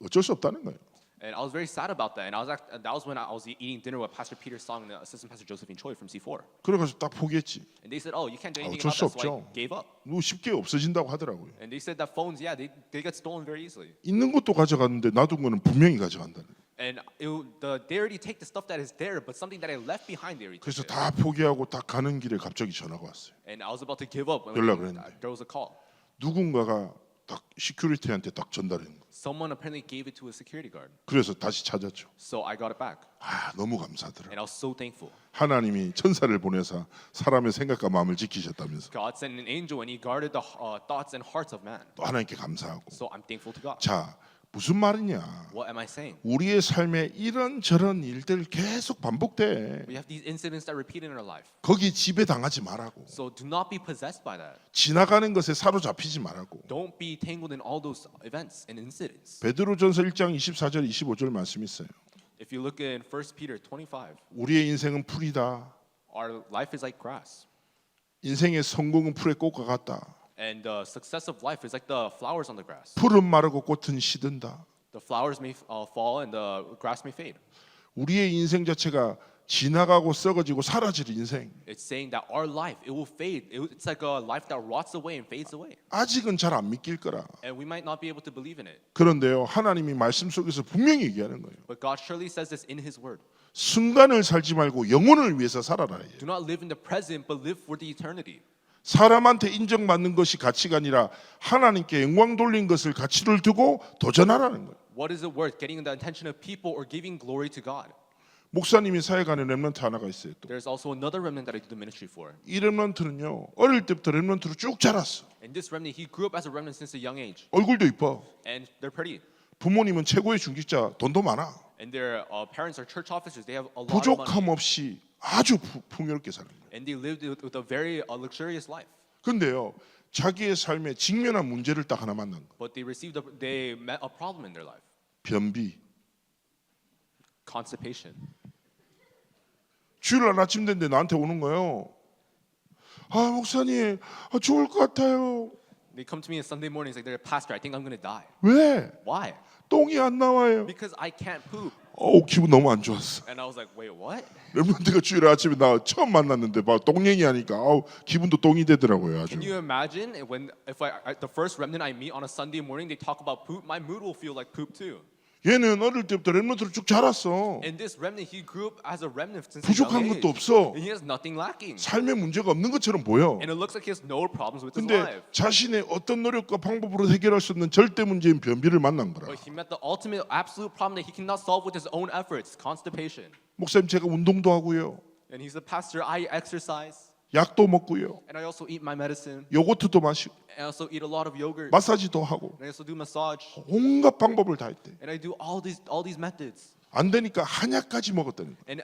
어쩔 수 없다는 거예요. And I was very sad about that. And that was when I was eating dinner with Pastor Peter Song and Assistant Pastor Josephine Choi from C4. 그래가지고 딱 포기했지. And they said, oh, you can't do anything 어쩔 수 about that, so I 없죠. gave up. 뭐 쉽게 없어진다고 하더라고요. And they said that phones, yeah, they get stolen very easily. 있는 것도 가져갔는데 놔둔 거는 분명히 가져간다는. And they already take the stuff that is there, but something that I left behind, they already 그래서 took it. 다 포기하고 딱 가는 길에 갑자기 전화가 왔어요. And I was about to give up when 연락을 했는데. there was a call. 누군가가 딱 시큐리티한테 딱 전달한 거. Someone apparently gave it to a security guard. 그래서 다시 찾았죠. So I got it back. 너무 감사하더라. And I was so thankful. 하나님이 천사를 보내서 사람의 생각과 마음을 지키셨다면서. God sent an angel and he guarded the thoughts and hearts of man. 또 하나님께 감사하고. So I'm thankful to God. 자, 무슨 말이냐? What am I saying? 우리의 삶에 이런저런 일들 계속 반복돼. We have these incidents that repeat in our life. 거기 지배당하지 말라고. So do not be possessed by that. 지나가는 것에 사로잡히지 말라고. Don't be tangled in all those events and incidents. 베드로전서 1장 24절 25절 말씀 있어요. If you look in 1 Peter 25, 우리의 인생은 풀이다. our life is like grass. 인생의 성공은 풀의 꽃과 같다. And the success of life is like the flowers on the grass. 풀은 마르고 꽃은 시든다. The flowers may fall and the grass may fade. 우리의 인생 자체가 지나가고 썩어지고 사라질 인생. It's saying that our life, it will fade. It's like a life that rots away and fades away. 아직은 잘 안 믿길 거라. And we might not be able to believe in it. 그런데요, 하나님이 말씀 속에서 분명히 얘기하는 거예요. But God surely says this in His Word. 순간을 살지 말고 영혼을 위해서 살아라. Do not live in the present, but live for the eternity. 사람한테 인정받는 것이 가치가 아니라 하나님께 영광 돌린 것을 가치를 두고 도전하라는 거예요. What is it worth, getting the attention of people or giving glory to God? 목사님이 사역하는 렘넌트 하나가 있어요. 또. There's also another remnant that I do the ministry for. 이 렘넌트는요, 어릴 때부터 렘넌트로 쭉 자랐어. And this remnant, he grew up as a remnant since a young age. 얼굴도 이뻐. And they're pretty. 부모님은 최고의 중직자, 돈도 많아. And their parents are church officers. They have a lot of money. 부족함 없이 아주 풍요롭게 사는 거예요. And they lived with a very luxurious life. 근데요, 자기의 삶에 직면한 문제를 딱 하나 만난 거. But they met a problem in their life. 변비. Constipation. 주일날 아침 됐는데 나한테 오는 거예요. 아, 목사님, 죽을 것 같아요. They come to me on Sunday mornings like, they're a pastor, I think I'm going to die. 왜? Why? 똥이 안 나와요. Because I can't poop. 기분 너무 안 좋았어. And I was like, wait, what? 렘넌트가 주일 아침에 나 처음 만났는데 막 똥 얘기하니까 기분도 똥이 되더라고요. 아주. Can you imagine if the first remnant I meet on a Sunday morning, they talk about poop, my mood will feel like poop too. 얘는 어릴 때부터 렘넌트로 쭉 자랐어. And this remnant, he grew up as a remnant since a 부족한 young age. 것도 없어. And he has nothing lacking. 삶에 문제가 없는 것처럼 보여. And it looks like he has no problems with his 근데 life. 자신의 어떤 노력과 방법으로 해결할 수 없는 절대 문제인 변비를 만난 거라. But he met the ultimate, absolute problem that he cannot solve with his own efforts, constipation. 목사님, 제가 운동도 하고요. And he's a pastor, I exercise. 약도 먹고요. And I also eat my medicine. 요거트도 마시고 And I also eat a lot of yogurt. 마사지도 하고 And I also do massage. 온갖 방법을 다 했대. And I do all these methods. 안 되니까 한약까지 먹었다는 거야. And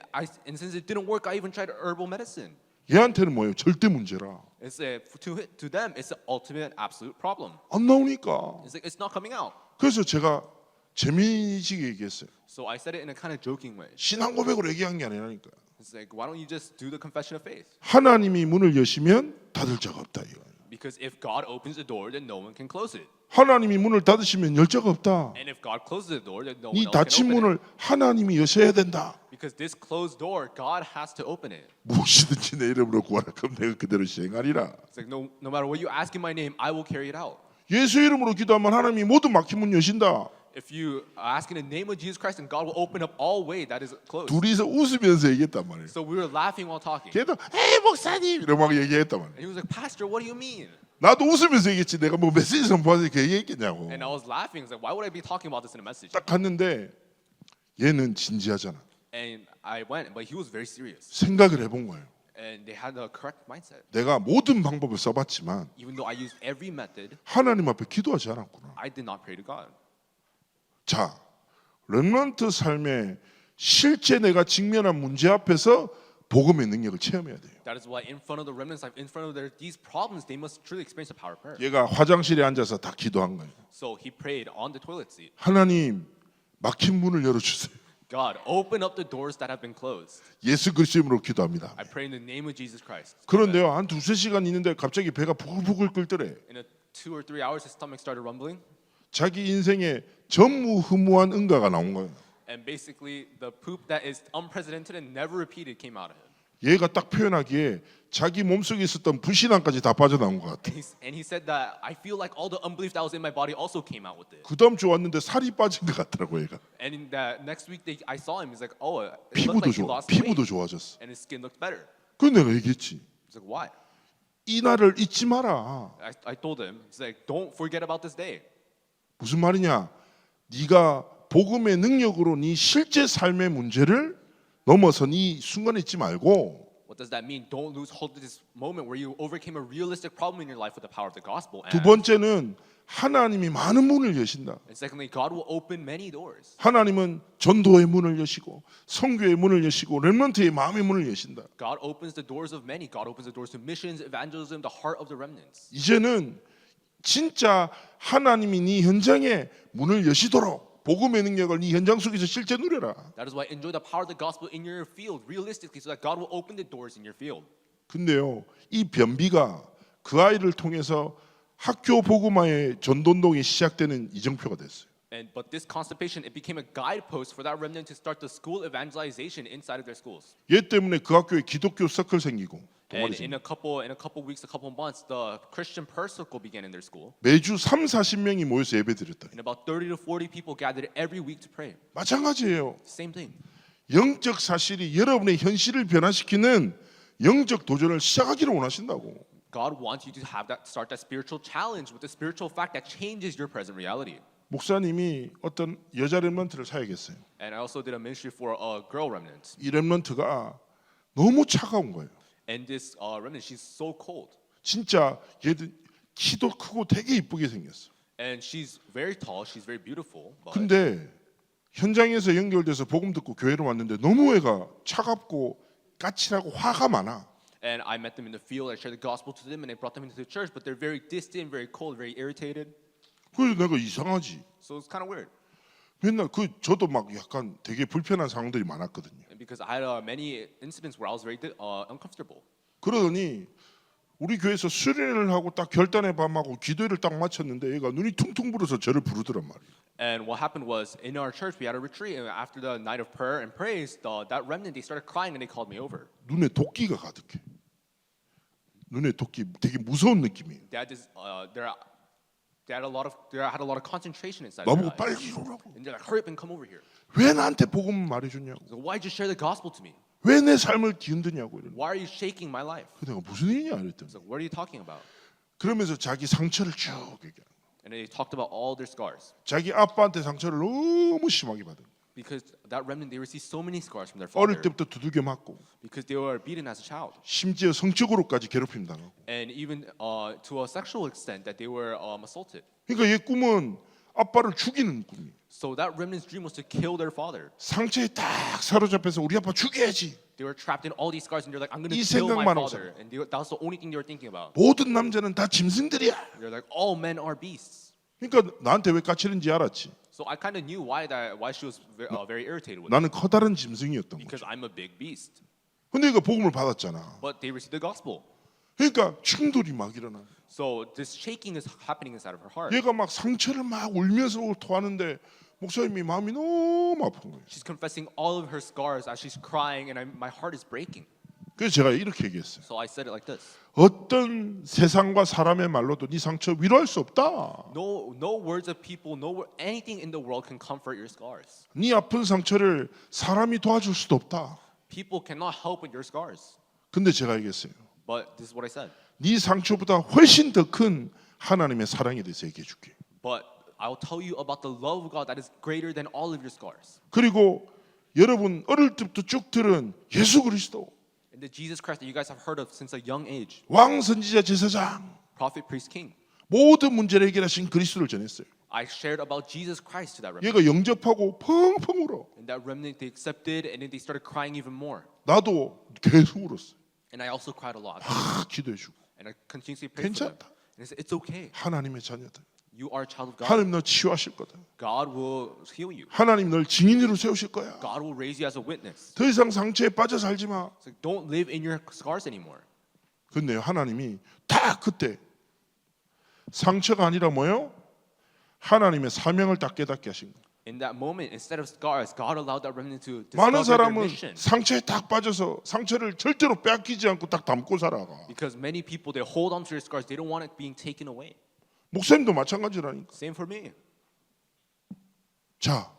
since it didn't work, I even tried herbal medicine. 얘한테는 뭐예요? 절대 문제라. It's to them, it's the ultimate, absolute problem. 안 나오니까. It's like it's not coming out. 그래서 제가 재미지게 얘기했어요. So I said it in a kind of joking way. 신앙 고백으로 얘기한 게 아니라니까. It's like, why don't you just do the confession of faith? 하나님이 문을 여시면 닫을 자가 없다 이거. Because if God opens the door, then no one can close it. 하나님이 문을 닫으시면 열 자가 없다. And if God closes the door, then no 이 one else can 닫힌 open it. 문을 하나님이 여셔야 된다. Because this closed door, God has to open it. 무엇이든지 내 이름으로 구하라. 그럼 내가 그대로 시행하리라. It's like no matter what you ask in my name, I will carry it out. 예수 이름으로 기도하면 하나님이 모든 막힌 문 여신다. If you ask in the name of Jesus Christ, then God will open up all way that is closed. 둘이서 웃으면서 얘기했단 말이에요. So we were laughing while talking. 걔도 에이 목사님 이러고 막 얘기했단 말이에요. And he was like, Pastor, what do you mean? 나도 웃으면서 얘기했지. 내가 뭐 메시지 선포해서 이렇게 얘기했겠냐고. And I was laughing. It's like, why would I be talking about this in a message? 딱 갔는데 얘는 진지하잖아. And I went, but he was very serious. 생각을 해본 거예요. And they had the correct mindset. 내가 모든 방법을 써봤지만 Even though I used every method, 하나님 앞에 기도하지 않았구나. I did not pray to God. 자, 렘넌트 삶에 실제 내가 직면한 문제 앞에서 복음의 능력을 체험해야 돼요. That is why in front of the remnants, in front of these problems, they must truly experience the power of prayer. 얘가 화장실에 앉아서 다 기도한 거예요. So he prayed on the toilet seat. 하나님, 막힌 문을 열어주세요. God, open up the doors that have been closed. 예수 그리스도 이름으로 기도합니다. I pray in the name of Jesus Christ. 그런데요, 한 두세 시간 있는데 갑자기 배가 부글부글 끓더래. In 2 or 3 hours, his stomach started rumbling. 자기 인생에 전무후무한 응가가 나온 거예요. And basically, the poop that is unprecedented and never repeated came out of him. 얘가 딱 표현하기에 자기 몸속에 있었던 불신앙까지 다 빠져나온 것 같아. And he said that I feel like all the unbelief that was in my body also came out with it. 그 다음 주 왔는데 살이 빠진 것 같더라고 얘가. And in that next week, I saw him. He's like, oh, it looked 피부도 like he 좋아, lost weight, 피부도 좋아졌어. and his skin looked better. 그래서 내가 얘기했지. He's like, why? 이 날을 잊지 마라. I told him. He's like, don't forget about this day. 무슨 말이냐? 네가 복음의 능력으로 네 실제 삶의 문제를 넘어서 네 순간에 잊지 말고 What does that mean? Don't lose hold of this moment where you overcame a realistic problem in your life with the power of the gospel. 두 번째는 하나님이 많은 문을 여신다. And secondly, God will open many doors. 하나님은 전도의 문을 여시고 선교의 문을 여시고 렘넌트의 마음의 문을 여신다. God opens the doors of many. God opens the doors to missions, evangelism, the heart of the remnants. 이제는 진짜 하나님이 네 현장에 문을 여시도록 복음의 능력을 네 현장 속에서 실제 누려라. That is why enjoy the power of the gospel in your field realistically so that God will open the doors in your field. 근데요, 이 변비가 그 아이를 통해서 학교 복음화의 전도운동이 시작되는 이정표가 됐어요. But this constipation, it became a guidepost for that remnant to start the school evangelization inside of their schools. 얘 때문에 그 학교에 기독교 서클 생기고 동아리 And in a couple weeks, a couple months, the Christian prayer circle began in their school. 매주 3-40명이 모여서 예배드렸다. And about 30 to 40 people gathered every week to pray. 마찬가지예요. Same thing. 영적 사실이 여러분의 현실을 변화시키는 영적 도전을 시작하기를 원하신다고. God wants you to start that spiritual challenge with the spiritual fact that changes your present reality. 목사님이 어떤 여자 렘넌트를 사야겠어요. And I also did a ministry for a girl remnant. 이 렘넌트가 너무 차가운 거예요. And this remnant, she's so cold. 진짜 얘들 키도 크고 되게 이쁘게 생겼어. And she's very tall, she's very beautiful. But 근데 현장에서 연결돼서 복음 듣고 교회로 왔는데 너무 애가 차갑고 까칠하고 화가 많아. And I met them in the field, I shared the gospel to them, and I brought them into the church, but they're very distant, very cold, very irritated. 그래서 내가 이상하지. So it's kind of weird. 맨날 저도 막 약간 되게 불편한 상황들이 많았거든요. And because I had many incidents where I was very uncomfortable. 그러더니 우리 교회에서 수련을 하고 딱 결단의 밤하고 기도회를 딱 마쳤는데 얘가 눈이 퉁퉁 불어서 저를 부르더란 말이에요. And what happened was in our church we had a retreat, and after the night of prayer and praise, that remnant they started crying and they called me over. 눈에 도끼가 가득해. 눈에 도끼 되게 무서운 느낌이에요. They had a lot of concentration inside. 나보고 Their 빨리 eyes. 이러라고. And they're like, hurry up and come over here. 왜 나한테 복음 말해줬냐고. So why'd you share the gospel to me? 왜 내 삶을 뒤흔드냐고 이러는. Why are you shaking my life? 그 내가 무슨 일이냐 이랬더니. So what are you talking about? 그러면서 자기 상처를 쭉 얘기하는 거야. And they talked about all their scars. 자기 아빠한테 상처를 너무 심하게 받은 거야. Because that remnant, they received so many scars from their 어릴 father. 때부터 두들겨 맞고 Because they were beaten as a child. 심지어 성적으로까지 괴롭힘 당하고. And even to a sexual extent that they were assaulted. 그러니까 얘 꿈은 아빠를 죽이는 꿈이에요. So that remnant's dream was to kill their father. 상처에 딱 사로잡혀서 우리 아빠 죽여야지. They were trapped in all these scars and they're like, I'm going to 이 kill my 생각만 father. And that was the only thing they were thinking about. 모든 남자는 다 짐승들이야. They're like, all men are beasts. 그러니까 나한테 왜 까칠한지 알았지. So I kind of knew why she was very irritated with me. 나는 커다란 짐승이었던 거지. Because I'm a big beast. 근데 이거 복음을 받았잖아. But they received the gospel. 그러니까 충돌이 막 일어나. So this shaking is happening inside of her heart. 얘가 막 상처를 막 울면서 토하는데 목사님이 마음이 너무 아픈 거예요. She's confessing all of her scars as she's crying, and my heart is breaking. 그래서 제가 이렇게 얘기했어요. So I said it like this. 어떤 세상과 사람의 말로도 네 상처 위로할 수 없다. No words of people, anything in the world can comfort your scars. 네 아픈 상처를 사람이 도와줄 수도 없다. People cannot help with your scars. 근데 제가 얘기했어요. But this is what I said. 네 상처보다 훨씬 더 큰 하나님의 사랑에 대해서 얘기해 줄게. But I'll tell you about the love of God that is greater than all of your scars. 그리고 여러분 어릴 때부터 쭉 들은 예수 그리스도 And the Jesus Christ that you guys have heard of since a young age, 왕 선지자 제사장 prophet, priest, king. 모든 문제를 해결하신 그리스도를 전했어요. I shared about Jesus Christ to that remnant. 얘가 영접하고 펑펑 울어. And that remnant they accepted, and then they started crying even more. 나도 계속 울었어. And I also cried a lot. 기도해주고 And I continuously prayed for them. 괜찮다. And I said, it's okay. 하나님의 자녀들. You are a child of God. 하나님 널 치유하실 거다. God will heal you. 하나님 널 증인으로 세우실 거야. God will raise you as a witness. 더 이상 상처에 빠져 살지 마. So don't live in your scars anymore. 근데요 하나님이 딱 그때 상처가 아니라 뭐요? 하나님의 사명을 딱 깨닫게 하신 거예요. In that moment, instead of scars, God allowed that remnant to 많은 discover their 사람은 mission. 상처에 딱 빠져서 상처를 절대로 빼앗기지 않고 딱 담고 살아가. Because many people, they hold on to their scars. They don't want it being taken away. 목사님도 마찬가지라니까. Same for me. 자,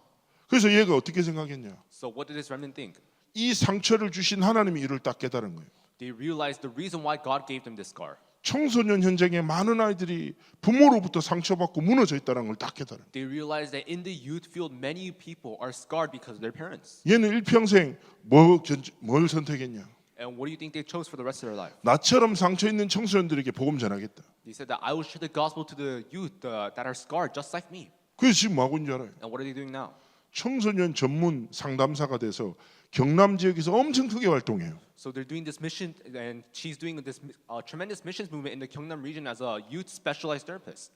그래서 얘가 어떻게 생각했냐? So what did this remnant think? 이 상처를 주신 하나님이 이를 딱 깨달은 거예요. They realized the reason why God gave them this scar. 청소년 현장에 많은 아이들이 부모로부터 상처받고 무너져 있다는 걸 딱 깨달은. They realized that in the youth field, many people are scarred because of their parents. 얘는 일평생 뭘 선택했냐? And what do you think they chose for the rest of their life? 나처럼 상처 있는 청소년들에게 복음 전하겠다. They said that I will share the gospel to the youth that are scarred just like me. 그래서 지금 뭐 하고 있는 줄 알아요? And what are they doing now? 청소년 전문 상담사가 돼서 경남 지역에서 엄청 크게 활동해요. So they're doing this mission, and she's doing this tremendous missions movement in the Gyeongnam region as a youth specialized therapist.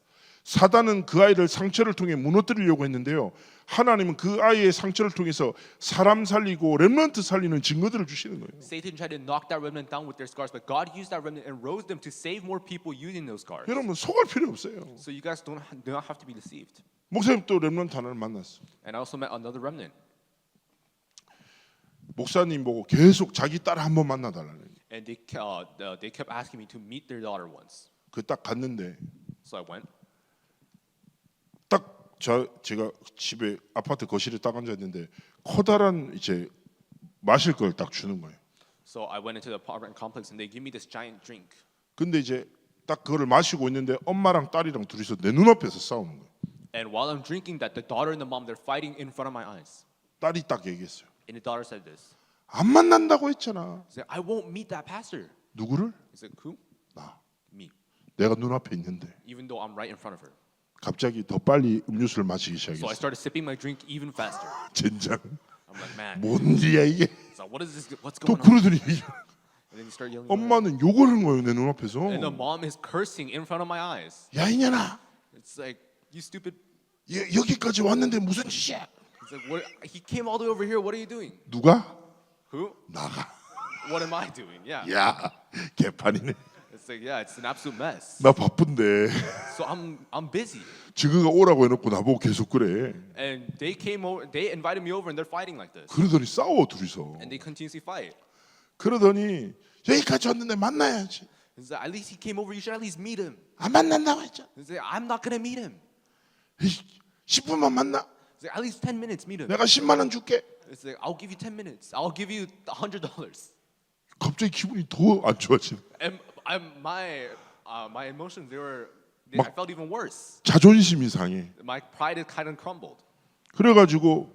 사단은 그 아이를 상처를 통해 무너뜨리려고 했는데요. 하나님은 그 아이의 상처를 통해서 사람 살리고 렘넌트 살리는 증거들을 주시는 거예요. Satan tried to knock that remnant down with their scars, but God used that remnant and rose them to save more people using those scars. 여러분 속을 필요 없어요. So you guys do not have to be deceived. 목사님 또 렘넌트 하나를 만났어. And I also met another remnant. 목사님 보고 계속 자기 딸 한 번 만나달라는. And they kept asking me to meet their daughter once. 그 딱 갔는데 So I went. 딱 제가 집에 아파트 거실에 딱 앉아 있는데 커다란 이제 마실 걸 딱 주는 거예요. So I went into the apartment complex and they give me this giant drink. 근데 이제 딱 그거를 마시고 있는데 엄마랑 딸이랑 둘이서 내 눈앞에서 싸우는 거예요. And while I'm drinking that, the daughter and the mom, they're fighting in front of my eyes. 딸이 딱 얘기했어요. And the daughter said this. 안 만난다고 했잖아. She said, I won't meet that pastor. 누구를? I said, who? 나. Me. 내가 눈앞에 있는데 Even though I'm right in front of her. 갑자기 더 빨리 음료수를 마시기 So I 시작했어. started sipping my drink even faster. 젠장. I'm like, man, 뭔 일이야 이게? so what is this? What's 또 going on? 그러더니 And then you start yelling. at her. 엄마는 욕을 하는 거예요 내 눈앞에서. And the mom is cursing in front of my eyes. 야 이년아, It's like, you stupid. 여기까지 왔는데 무슨 짓이야? It's like, what? He came all the way over here. What are you doing? 누가? Who? 나가. What am I doing? Yeah. 야 개판이네. It's like, yeah, it's an absolute mess. 나 바쁜데 So I'm busy. 지그가 오라고 해놓고 나보고 계속 그래. And they came over. They invited me over, and they're fighting like this. 그러더니 싸워 둘이서. And they continuously fight. 그러더니 여기까지 왔는데 만나야지. It's like, at least he came over. You should at least meet him. 안 만난다고 했잖아. It's like, I'm not gonna meet him. 10분만 만나. It's like, at least 10 minutes, meet him. 내가 10만 원 줄게. It's like, I'll give you 10 minutes. I'll give you $100. 갑자기 기분이 더 안 좋아지네. And my emotions, I 막- felt even worse. 자존심이 상해. My pride had kind of crumbled. 그래가지고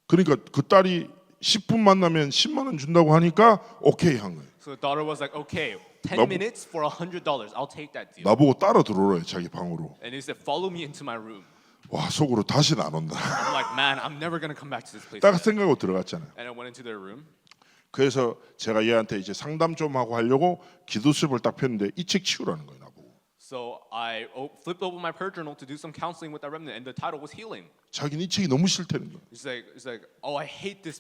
그러니까 그 딸이 10분 만나면 10만 원 준다고 하니까 오케이 한 거예요. So the daughter was like, okay, 10 나보- minutes for $100. I'll take that deal. 나보고 따라 들어오래 자기 방으로. And he said, follow me into my room. 와 속으로 다시는 안 온다. I'm like, man, I'm never gonna come back to this place. 딱 again." 생각하고 들어갔잖아요. And I went into their room. 그래서 제가 얘한테 이제 상담 좀 하고 하려고 기도수업을 딱 폈는데 이 책 치우라는 거예요 나보고. So I flipped open my prayer journal to do some counseling with that remnant, and the title was healing. 자기는 이 책이 너무 싫다는 거예요. It's like, oh, I hate this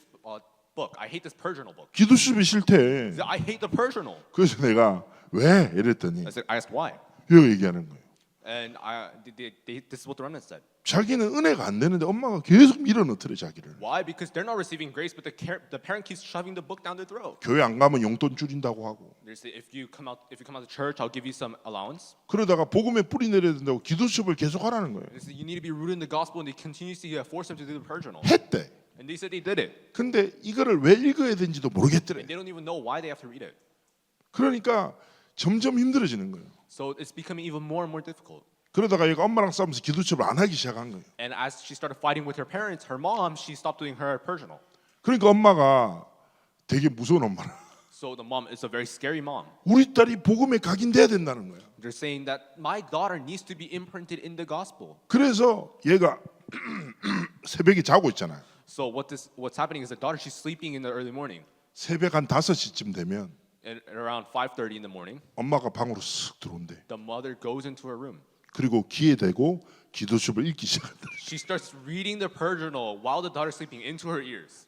book. I hate this prayer journal book. 기도수업이 싫대. He's like, I hate the prayer journal. 그래서 내가 왜 이랬더니 I asked why, 이거 얘기하는 거예요. and this is what the remnant said. 자기는 은혜가 안 되는데 엄마가 계속 밀어넣더래 자기를. Why? Because they're not receiving grace, but the parent keeps shoving the book down their throat. 교회 안 가면 용돈 줄인다고 하고. They say, if you come out to church, I'll give you some allowance. 그러다가 복음에 뿌리 내려야 된다고 기도수업을 계속 하라는 거예요. They say, you need to be rooted in the gospel, and they continuously force them to do the prayer journal. 했대. And they said they did it, 근데 이거를 왜 읽어야 되는지도 모르겠더래. and they don't even know why they have to read it. 그러니까 점점 힘들어지는 거예요. So it's becoming even more and more difficult. 그러다가 얘가 엄마랑 싸우면서 기도수업을 안 하기 시작한 거예요. And as she started fighting with her parents, her mom, she stopped doing her prayer journal. 그러니까 엄마가 되게 무서운 엄마라. So the mom is a very scary mom. 우리 딸이 복음에 각인돼야 된다는 거예요. They're saying that my daughter needs to be imprinted in the gospel. 그래서 얘가 새벽에 자고 있잖아요. So what's happening is the daughter, she's sleeping in the early morning. 새벽 한 5시쯤 되면 And around 5:30 in the morning, 엄마가 방으로 쓱 들어온대. the mother goes into her room. 그리고 귀에 대고 기도수업을 읽기 시작한다. She starts reading the prayer journal while the daughter's sleeping into her ears.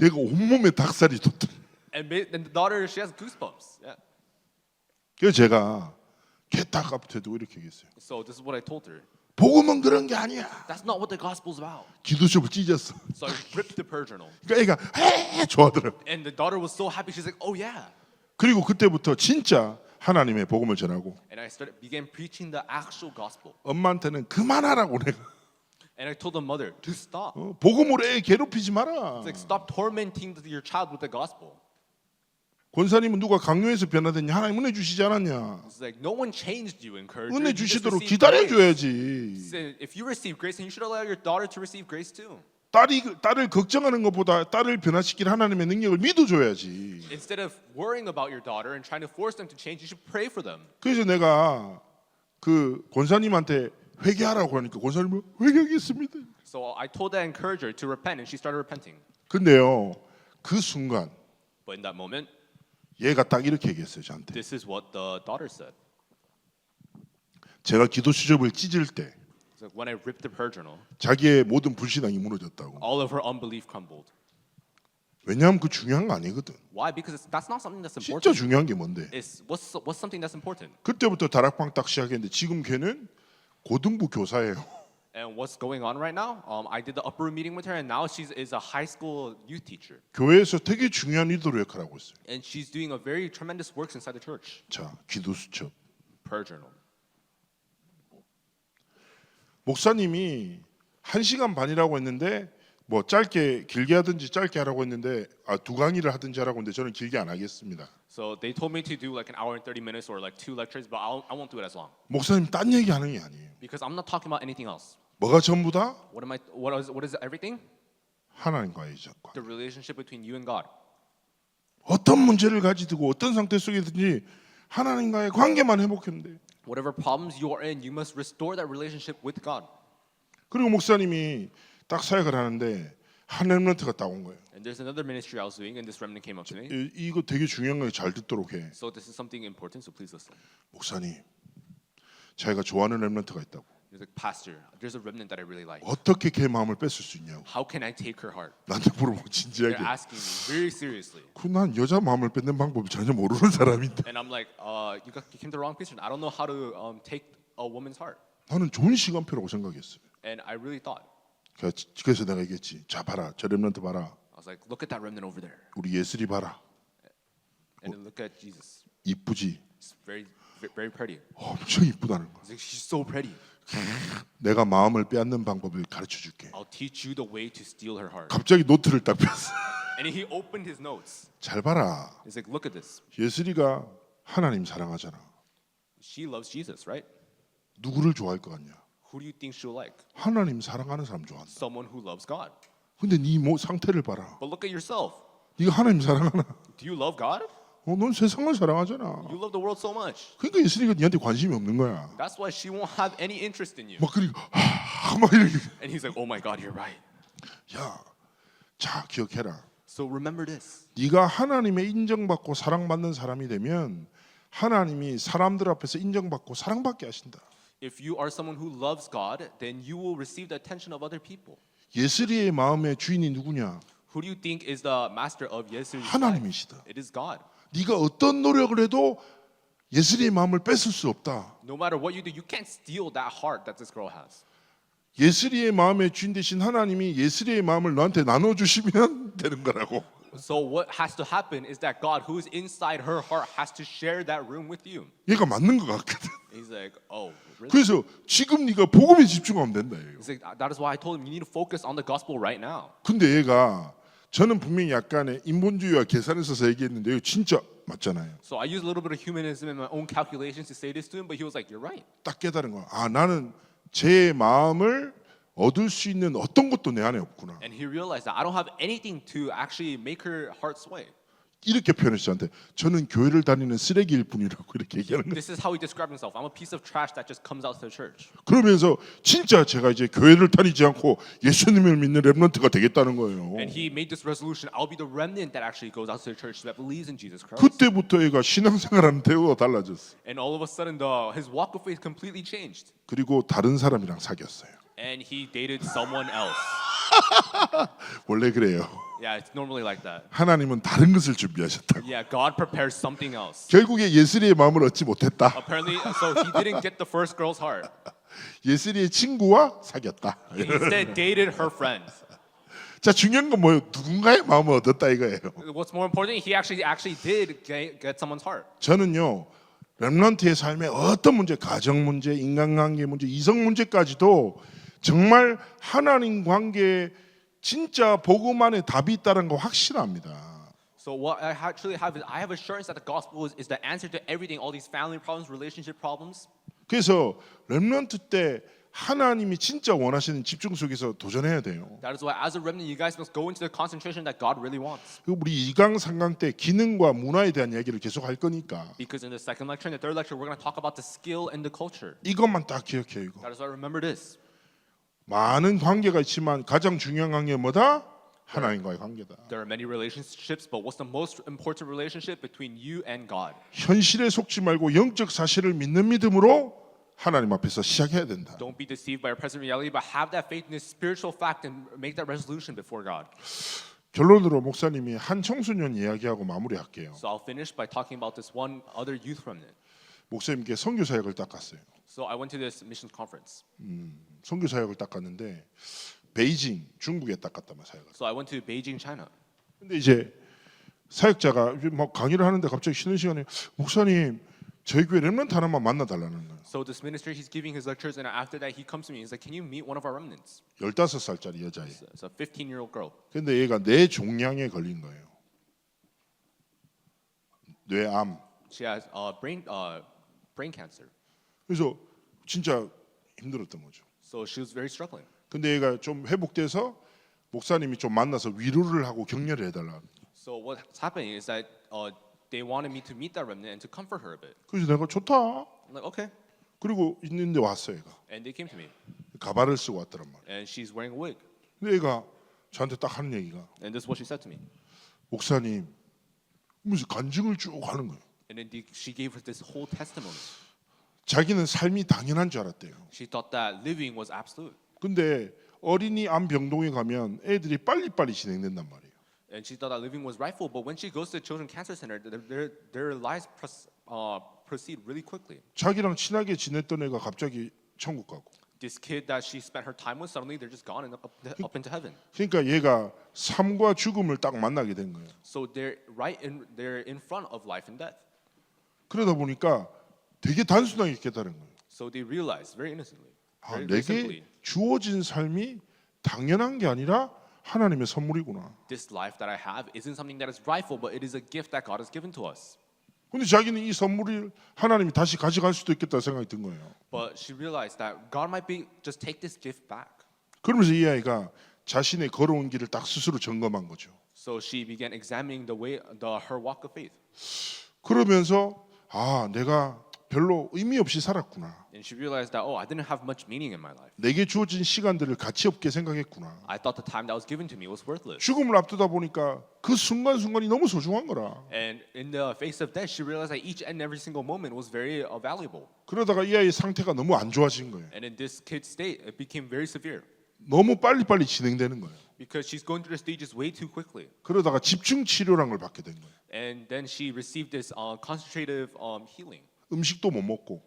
얘가 온몸에 닭살이 돋더래. And the daughter, she has goosebumps. Yeah. 그래서 제가 개딱 앞에 두고 이렇게 얘기했어요. So this is what I told her. 복음은 그런 게 아니야. That's not what the gospel's about. 기도수업을 찢었어. So I ripped the prayer journal. 그러니까 애가 헤 좋아하더라고. And the daughter was so happy. She's like, oh yeah. 그리고 그때부터 진짜 하나님의 복음을 전하고 And I began preaching the actual gospel. 엄마한테는 그만하라고 내가. And I told the mother to stop. 복음으로 애 괴롭히지 마라. It's like, stop tormenting your child with the gospel. 권사님은 누가 강요해서 변화됐냐? 하나님 은혜 주시지 않았냐? It's like, no one changed you, encouraged you. 은혜 You just 주시도록 received grace. 기다려줘야지. Said, if you receive grace, then you should allow your daughter to receive grace too. 딸을 걱정하는 것보다 딸을 변화시킬 하나님의 능력을 믿어줘야지. Instead of worrying about your daughter and trying to force them to change, you should pray for them. 그래서 내가 그 권사님한테 회개하라고 하니까 권사님은 회개하겠습니다. So I told that encourager to repent, and she started repenting. 근데요 그 순간 But in that moment, 얘가 딱 이렇게 얘기했어요 저한테. this is what the daughter said. 제가 기도 수첩을 찢을 때 So when I ripped up her journal, 자기의 모든 불신앙이 무너졌다고. all of her unbelief crumbled. 왜냐하면 그 중요한 거 아니거든. Why? Because that's not something that's 진짜 important. 중요한 게 뭔데? It's what's something that's important. 그때부터 다락방 딱 시작했는데 지금 걔는 고등부 교사예요. And what's going on right now? I did the upper room meeting with her, and now she is a high school youth teacher, 교회에서 되게 중요한 리더로 역할하고 있어요. and she's doing a very tremendous works inside the church. 자, 기도 수첩. Per journal. 목사님이 1시간 반이라고 했는데 뭐 짧게 길게 하든지 짧게 하라고 했는데 두 강의를 하든지 하라고 했는데 저는 길게 안 하겠습니다. So they told me to do like an hour and 30 minutes or like 2 lectures, but I won't do it as long 목사님 딴 얘기 하는 게 아니에요. because I'm not talking about anything else. 뭐가 전부다? What is everything? 하나님과의 관계. The relationship between you and God. 어떤 문제를 가지고 어떤 상태 속에든지 하나님과의 관계만 회복하면 돼요. Whatever problems you are in, you must restore that relationship with God. 그리고 목사님이 딱 사역을 하는데 한 렘넌트가 딱 온 거예요. And there's another ministry I was doing, and this remnant came up to me. 이거 되게 중요한 거예요. 잘 듣도록 해. So this is something important, so please listen. 목사님, 자기가 좋아하는 렘넌트가 있다고. He's like, Pastor, there's a remnant that I really like. 어떻게 걔 마음을 뺏을 수 있냐고. How can I take her heart? 나한테 물어보고 They're 진지하게. asking me very seriously. 난 여자 마음을 뺏는 방법을 전혀 모르는 사람인데. And I'm like, you came to the wrong person. I don't know how to take a woman's heart. 나는 좋은 시간표라고 생각했어요. And I really thought. 그래서 내가 얘기했지. 자 봐라, 저 렘넌트 봐라. I was like, look at that remnant over there. 우리 예슬이 봐라. And then look at Jesus. 이쁘지. He's very pretty. 엄청 이쁘다는 거야. He's like, she's so pretty. 내가 마음을 빼앗는 방법을 가르쳐 줄게. I'll teach you the way to steal her heart. 갑자기 노트를 딱 폈어. And he opened his notes. 잘 봐라. He's like, look at this. 예슬이가 하나님 사랑하잖아. She loves Jesus, right? 누구를 좋아할 것 같냐? Who do you think she'll like? 하나님 사랑하는 사람 좋아한다. Someone who loves God. 근데 네 상태를 봐라. But look at yourself. 네가 하나님 사랑하나? Do you love God? 넌 세상을 사랑하잖아. You love the world so much. 그러니까 예슬이가 네한테 관심이 없는 거야. That's why she won't have any interest in you. 막 그리고 막 이렇게. And he's like, oh my God, you're right. 야, 자 기억해라. So remember this. 네가 하나님의 인정받고 사랑받는 사람이 되면 하나님이 사람들 앞에서 인정받고 사랑받게 하신다. If you are someone who loves God, then you will receive the attention of other people. 예슬이의 마음의 주인이 누구냐? Who do you think is the master of Yester's life? 하나님이시다. It is God. 네가 어떤 노력을 해도 예슬이의 마음을 뺏을 수 없다. No matter what you do, you can't steal that heart that this girl has. 예슬이의 마음의 주인 되신 하나님이 예슬이의 마음을 너한테 나눠주시면 되는 거라고. So what has to happen is that God, who is inside her heart, has to share that room with you. 얘가 맞는 것 같거든. He's like, oh, really? 그래서 지금 네가 복음에 집중하면 된다. 얘가. He's like, that is why I told him you need to focus on the gospel right now. 근데 얘가 저는 분명히 약간의 인본주의와 계산을 써서 얘기했는데 이거 진짜 맞잖아요. So I used a little bit of humanism in my own calculations to say this to him, but he was like, you're right. 딱 깨달은 거야. 아 나는 제 마음을 얻을 수 있는 어떤 것도 내 안에 없구나. And he realized that I don't have anything to actually make her heart sway. 이렇게 표현했어 저한테. 저는 교회를 다니는 쓰레기일 뿐이라고 이렇게 얘기하는 거예요. This is how he described himself. I'm a piece of trash that just comes out to the church. 그러면서 진짜 제가 이제 교회를 다니지 않고 예수님을 믿는 렘넌트가 되겠다는 거예요. And he made this resolution, I'll be the remnant that actually goes out to the church that believes in Jesus Christ. 그때부터 얘가 신앙생활하는 태도가 달라졌어. And all of a sudden, his walk of faith completely changed. 그리고 다른 사람이랑 사귀었어요. And he dated someone else. 원래 그래요. Yeah, it's normally like that. 하나님은 다른 것을 준비하셨다고. Yeah, God prepares something else. 결국에 예슬이의 마음을 얻지 못했다. Apparently, so he didn't get the first girl's heart. 예슬이의 친구와 사귀었다. He instead dated her friends. 자 중요한 건 뭐예요? 누군가의 마음을 얻었다 이거예요. What's more important, he actually did get someone's heart. 저는요 렘넌트의 삶의 어떤 문제, 가정 문제, 인간관계 문제, 이성 문제까지도 정말 하나님 관계에 진짜 복음 안에 답이 있다는 거 확신합니다. So what I actually have is I have assurance that the gospel is the answer to everything, all these family problems, relationship problems. 그래서 렘넌트 때 하나님이 진짜 원하시는 집중 속에서 도전해야 돼요. That is why, as a remnant, you guys must go into the concentration that God really wants. 우리 2강, 3강 때 기능과 문화에 대한 이야기를 계속 할 거니까 Because in the second lecture and the third lecture, we're going to talk about the skill and the culture. 이것만 딱 기억해요. 이거. That is why remember this. 많은 관계가 있지만 가장 중요한 관계는 뭐다? 하나님과의 관계다. There are many relationships, but what's the most important relationship between you and God? 현실에 속지 말고 영적 사실을 믿는 믿음으로 하나님 앞에서 시작해야 된다. Don't be deceived by your present reality, but have that faith in this spiritual fact and make that resolution before God. 결론으로 목사님이 한 청소년 이야기하고 마무리할게요. So I'll finish by talking about this one other youth remnant. 목사님께 선교 사역을 닦았어요. So I went to this missions conference. 선교 사역을 닦았는데 베이징 중국에 닦았다만 사역을. So I went to Beijing, China. 근데 이제 사역자가 막 강의를 하는데 갑자기 쉬는 시간에 목사님 저희 교회 렘넌트 하나만 만나 달라는 거예요. So this minister, he's giving his lectures, and after that, he comes to me. He's like, "Can you meet one of our remnants?" 15살짜리 여자애. It's a 15-year-old girl. 근데 얘가 뇌 종양에 걸린 거예요. 뇌암. She has brain cancer. 그래서 진짜 힘들었던 거죠. So she was very struggling. 근데 얘가 좀 회복돼서 목사님이 좀 만나서 위로를 하고 격려를 해달라. So what's happening is that they wanted me to meet that remnant and to comfort her a bit. 그래서 내가 좋다. I'm like, okay. 그리고 있는데 왔어요. 얘가 And they came to me, 가발을 쓰고 왔더란 말이에요. and she's wearing a wig. 근데 얘가 저한테 딱 하는 얘기가 And this is what she said to me. 목사님 무슨 간증을 쭉 하는 거예요. And then she gave us this whole testimony. 자기는 삶이 당연한 줄 알았대요. She thought that living was absolute. 근데 어린이 암 병동에 가면 애들이 빨리빨리 진행된단 말이에요. And she thought that living was rightful, but when she goes to the Children's Cancer Center, their lives proceed really quickly. 자기랑 친하게 지냈던 애가 갑자기 천국 가고. This kid that she spent her time with, suddenly they're just gone and up into heaven. 그러니까 얘가 삶과 죽음을 딱 만나게 된 거예요. So they're in front of life and death. 그러다 보니까 되게 단순하게 깨달은 거예요. So they realized very innocently, 아, very simply, 내게 주어진 삶이 당연한 게 아니라 하나님의 선물이구나. this life that I have isn't something that is rightful, but it is a gift that God has given to us. 근데 자기는 이 선물을 하나님이 다시 가져갈 수도 있겠다 생각이 든 거예요. But she realized that God might be just take this gift back. 그러면서 이 아이가 자신의 걸어온 길을 딱 스스로 점검한 거죠. So she began examining her walk of faith. 그러면서 아, 내가 별로 의미 없이 살았구나. And she realized that, I didn't have much meaning in my life. 내게 주어진 시간들을 가치 없게 생각했구나. I thought the time that was given to me was worthless. 죽음을 앞두다 보니까 그 순간순간이 너무 소중한 거라. And in the face of death, she realized that each and every single moment was very valuable. 그러다가 이 아이의 상태가 너무 안 좋아진 거예요. And in this kid's state, it became very severe 너무 빨리빨리 진행되는 거예요. because she's going through the stages way too quickly. 그러다가 집중 치료라는 걸 받게 된 거예요. And then she received this concentrative healing, 음식도 못 먹고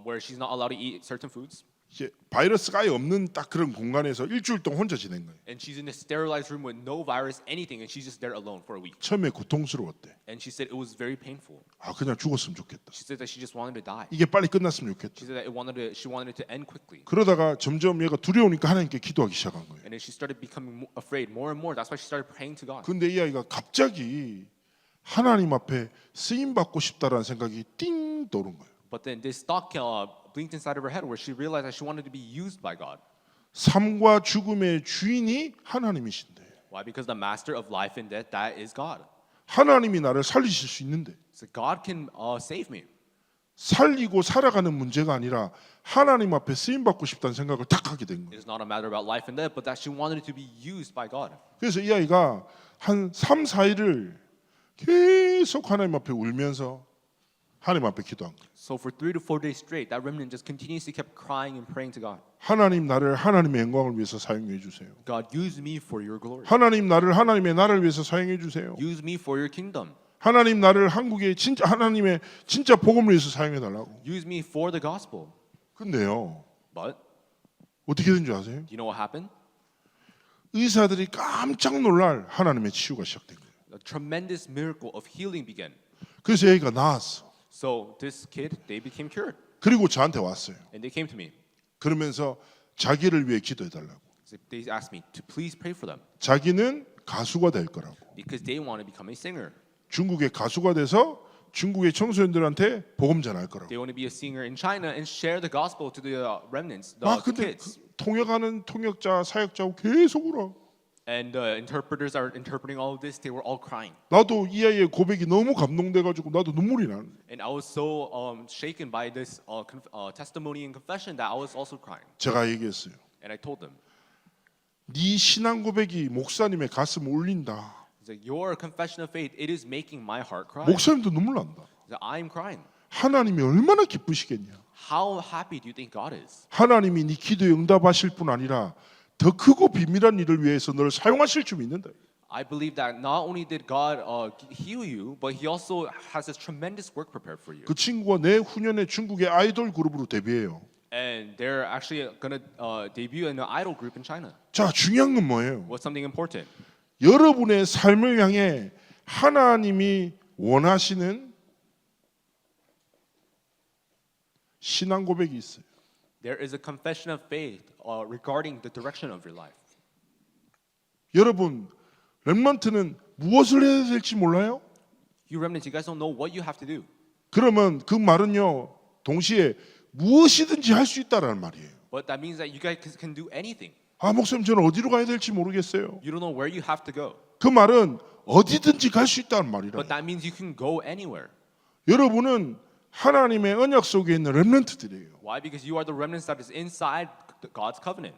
where she's not allowed to eat certain foods. 이제 바이러스가 아예 없는 딱 그런 공간에서 일주일 동안 혼자 지낸 거예요. And she's in a sterilized room with no virus, anything, and she's just there alone for a week. 처음에 고통스러웠대. And she said it was very painful. 아, 그냥 죽었으면 좋겠다. She said that she just wanted to die. 이게 빨리 끝났으면 좋겠다. She said that she wanted it to end quickly. 그러다가 점점 얘가 두려우니까 하나님께 기도하기 시작한 거예요. And then she started becoming afraid more and more. That's why she started praying to God. 근데 이 아이가 갑자기 하나님 앞에 쓰임 받고 싶다라는 생각이 띵 떠오른 거예요. But then this thought blinked inside of her head where she realized that she wanted to be used by God. 삶과 죽음의 주인이 하나님이신데 Why? Because the master of life and death, that is God. 하나님이 나를 살리실 수 있는데 So God can save me. 살리고 살아가는 문제가 아니라 하나님 앞에 쓰임 받고 싶다는 생각을 딱 하게 된 It 거예요. is not a matter about life and death, but that she wanted to be used by God. 그래서 이 아이가 한 3, 4일을 계속 하나님 앞에 울면서 하나님 앞에 기도한 거예요. So for 3 to 4 days straight, that remnant just continuously kept crying and praying to God. 하나님 나를 하나님의 영광을 위해서 사용해 주세요. God, use me for your glory. 하나님 나를 하나님의 나라를 위해서 사용해 주세요. Use me for your kingdom. 하나님 나를 한국의 진짜 하나님의 진짜 복음을 위해서 사용해 달라고. Use me for the gospel. 근데요. But 어떻게 된 줄 아세요? do you know what happened? 의사들이 깜짝 놀랄 하나님의 치유가 시작된 거예요. A tremendous miracle of healing began. 그래서 얘가 나았어. So this kid, they became cured. 그리고 저한테 왔어요. And they came to me. 그러면서 자기를 위해 기도해 달라고. So they asked me to please pray for them 자기는 가수가 될 거라고. because they want to become a singer. 중국의 가수가 돼서 중국의 청소년들한테 복음 전할 거라고. They want to be a singer in China and share the gospel to the remnants, the 아 근데 kids. 통역하는 통역자 사역자하고 계속 울어. And the interpreters are interpreting all of this. They were all crying. 나도 이 아이의 고백이 너무 감동돼가지고 나도 눈물이 나는. And I was so shaken by this testimony and confession that I was also crying. 제가 얘기했어요. And I told them, 네 신앙 고백이 목사님의 가슴을 울린다. it's like, your confession of faith, it is making my heart cry. 목사님도 눈물 난다. It's like, I'm crying. 하나님이 얼마나 기쁘시겠냐. How happy do you think God is? 하나님이 네 기도에 응답하실 뿐 아니라 더 크고 비밀한 일을 위해서 너를 사용하실 줄 믿는다. I believe that not only did God heal you, but He also has this tremendous work prepared for you. 그 친구가 내후년에 중국의 아이돌 그룹으로 데뷔해요. And they're actually gonna debut in an idol group in China. 자, 중요한 건 뭐예요? What's something important? 여러분의 삶을 향해 하나님이 원하시는 신앙 고백이 있어요. There is a confession of faith regarding the direction of your life. 여러분, 렘넌트는 무엇을 해야 될지 몰라요? You remnants, you guys don't know what you have to do. 그러면 그 말은요, 동시에 무엇이든지 할 수 있다라는 말이에요. But that means that you guys can do anything. 아, 목사님, 저는 어디로 가야 될지 모르겠어요. You don't know where you have to go. 그 말은 어디든지 갈 수 있다는 말이라. But that means you can go anywhere. 여러분은 하나님의 언약 속에 있는 렘넌트들이에요. Why? Because you are the remnants that is inside God's covenant.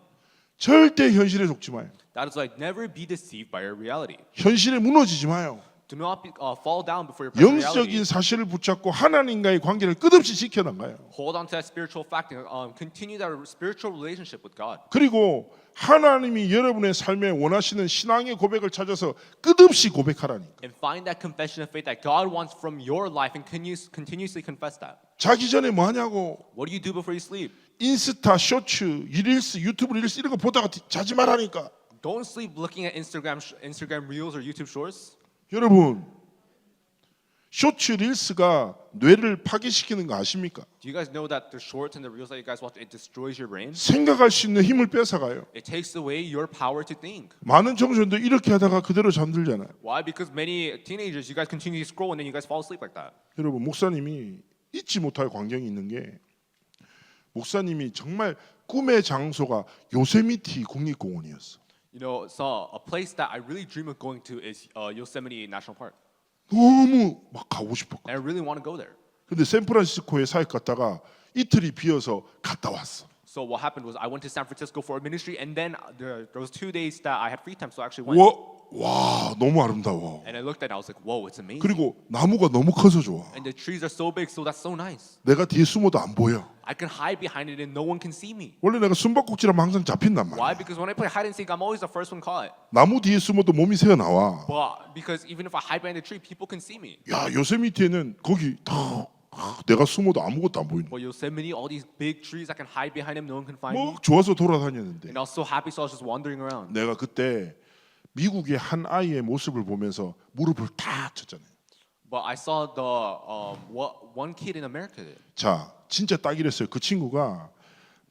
절대 현실에 속지 마요. That is like never be deceived by your reality. 현실에 무너지지 마요. Do not fall down before your present reality. 영적인 사실을 붙잡고 하나님과의 관계를 끝없이 지켜나가요. Hold on to that spiritual fact and continue that spiritual relationship with God. 그리고 하나님이 여러분의 삶에 원하시는 신앙의 고백을 찾아서 끝없이 고백하라니까. And find that confession of faith that God wants from your life and continuously confess that. 자기 전에 뭐 하냐고. What do you do before you sleep? 인스타, 쇼츠, 릴스, 유튜브 릴스 이런 거 보다가 자지 말라니까. Don't sleep looking at Instagram Reels or YouTube Shorts. 여러분, 쇼츠, 릴스가 뇌를 파괴시키는 거 아십니까? Do you guys know that the shorts and the reels that you guys watch, it destroys your brain? 생각할 수 있는 힘을 뺏어가요. It takes away your power to think. 많은 청소년들 이렇게 하다가 그대로 잠들잖아요. Why? Because many teenagers, you guys continue to scroll and then you guys fall asleep like that. 여러분, 목사님이 잊지 못할 광경이 있는 게 목사님이 정말 꿈의 장소가 요세미티 국립공원이었어. You know, so a place that I really dream of going to is Yosemite National Park. 너무 막 가고 싶었고. And I really want to go there. 근데 샌프란시스코에 사역 갔다가 이틀이 비어서 갔다 왔어. So what happened was I went to San Francisco for a ministry, and then there was 2 days that I had free time, so I actually went. 와, 너무 아름다워. And I looked at it, I was like, whoa, it's amazing. 그리고 나무가 너무 커서 좋아. And the trees are so big, so that's so nice. 내가 뒤에 숨어도 안 보여. I can hide behind it and no one can see me. 원래 내가 숨바꼭질하면 항상 잡힌단 Why? 말이야. Because when I play hide and seek, I'm always the first one caught. 나무 뒤에 숨어도 몸이 새어 나와. But because even if I hide behind the tree, people can see me. 야, 요세미티에는 거기 다 내가 숨어도 아무것도 안 보이는. But Yosemite, all these big trees, I can hide behind them, no one can find me. 뭐 좋아서 돌아다녔는데 And I was so happy, so I was just wandering around. 내가 그때 미국의 한 아이의 모습을 보면서 무릎을 탁 쳤잖아요. But I saw the what one kid in America did. 자, 진짜 딱 이랬어요. 그 친구가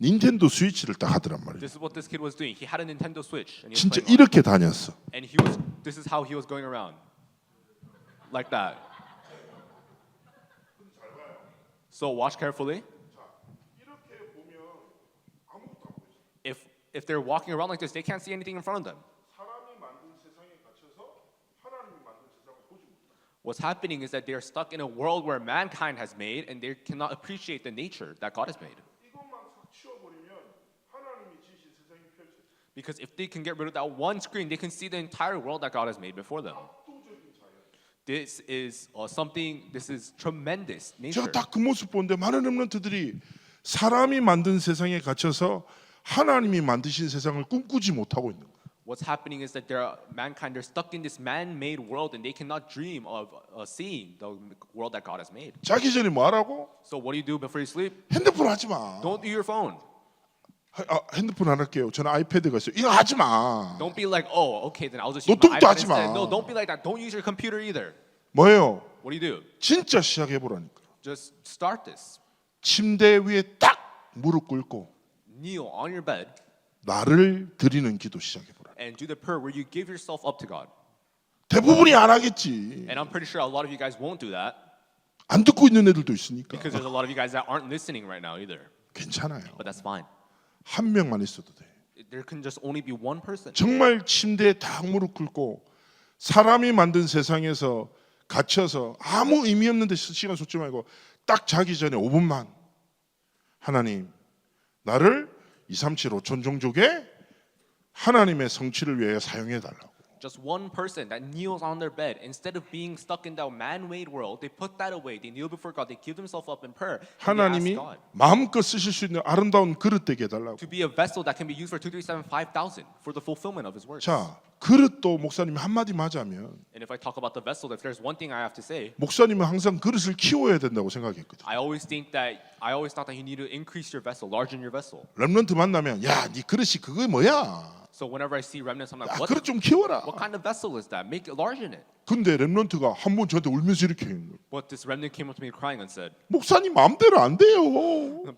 닌텐도 스위치를 딱 하더란 말이에요. This is what this kid was doing. He had a Nintendo Switch, and he was 진짜 playing on it. 이렇게 다녔어. And this is how he was going around, like that. So watch carefully. If they're walking around like this, they can't see anything in front of them. What's happening is that they're stuck in a world where mankind has made, and they cannot appreciate the nature that God has made. Because if they can get rid of that one screen, they can see the entire world that God has made before them. This is tremendous nature. 제가 딱 그 모습 보는데 많은 렘넌트들이 사람이 만든 세상에 갇혀서 하나님이 만드신 세상을 꿈꾸지 못하고 있는 거예요. What's happening is that mankind, they're stuck in this man-made world, and they cannot dream of seeing the world that God has made. 자기 전에 뭐 하라고? So what do you do before you sleep? 핸드폰 하지 마. Don't do your phone. 핸드폰 안 할게요. 저는 아이패드가 있어요. 이거 하지 마. Don't be like, oh, okay, then I'll just use 노트북도 my iPad 하지 마. instead. No, don't be like that. Don't use your computer either. 뭐예요? What do you do? 진짜 시작해 보라니까. Just start this. 침대 위에 딱 무릎 꿇고 Kneel on your bed 나를 드리는 기도 시작해 보라. and do the prayer where you give yourself up to God. 대부분이 안 하겠지. And I'm pretty sure a lot of you guys won't do that 안 듣고 있는 애들도 있으니까. because there's a lot of you guys that aren't listening right now either. 괜찮아요. But that's fine. 한 명만 있어도 돼. There can just only be one person. 정말 침대에 딱 무릎 꿇고 사람이 만든 세상에서 갇혀서 아무 의미 없는 데 시간 쏟지 말고 딱 자기 전에 5분만 하나님 나를 237 5천 종족의 하나님의 성취를 위해 사용해 달라고. just one person that kneels on their bed, instead of being stuck in that man-made world, they put that away. They kneel before God. They give themselves up in prayer. And they 하나님이 ask God 마음껏 쓰실 수 있는 아름다운 그릇 되게 해달라고. to be a vessel that can be used for 237 5,000 for the fulfillment of His words. 자, 그릇도 목사님이 한마디만 하자면 And if I talk about the vessel, if there's one thing I have to say, 목사님은 항상 그릇을 키워야 된다고 생각했거든. I always thought that you need to increase your vessel, largen your vessel. 렘넌트 만나면 야, 네 그릇이 그게 뭐야? So whenever I see remnants, I'm like, 야, what 그릇 좀 키워라. kind of vessel is that? Make it largen it. 근데 렘넌트가 한 번 저한테 울면서 이렇게 했는 거예요. But this remnant came up to me crying and said, 목사님 마음대로 안 돼요.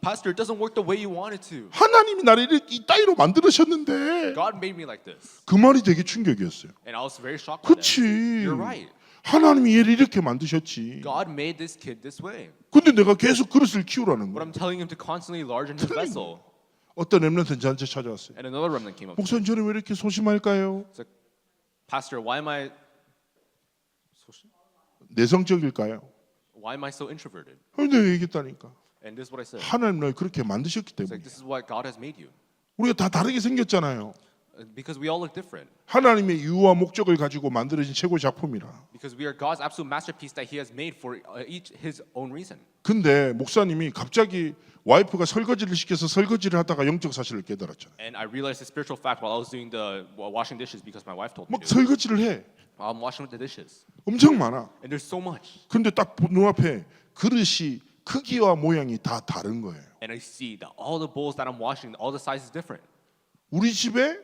Pastor, it doesn't work the way you want it to. 하나님이 나를 이 따위로 만들으셨는데. God made me like this. 그 말이 되게 충격이었어요. And I was very shocked by that. 그치. You're right. 하나님이 얘를 이렇게 만드셨지. God made this kid this way. 근데 내가 계속 그릇을 키우라는 But 거야. I'm telling him to constantly largen his vessel. 어떤 렘넌트는 저한테 찾아왔어요. And another remnant came up to me. 목사님 저는 왜 이렇게 소심할까요? It's like, Pastor, why am I 내성적일까요? so introverted? 내가 얘기했다니까. And this is what I said. 하나님 날 그렇게 만드셨기 It's 때문에. like, this is what God has made you. 우리가 다 다르게 생겼잖아요. Because we all look different. 하나님의 이유와 목적을 가지고 만들어진 최고의 작품이라. Because we are God's absolute masterpiece that He has made for each His own reason. 근데 목사님이 갑자기 와이프가 설거지를 시켜서 설거지를 하다가 영적 사실을 깨달았잖아요. And I realized the spiritual fact while I was doing the washing dishes because my wife told me 막 to. 설거지를 해. I'm washing the dishes. 엄청 많아. And there's so much. 근데 딱 눈앞에 그릇이 크기와 모양이 다 다른 거예요. And I see that all the bowls that I'm washing, all the sizes different. 우리 집에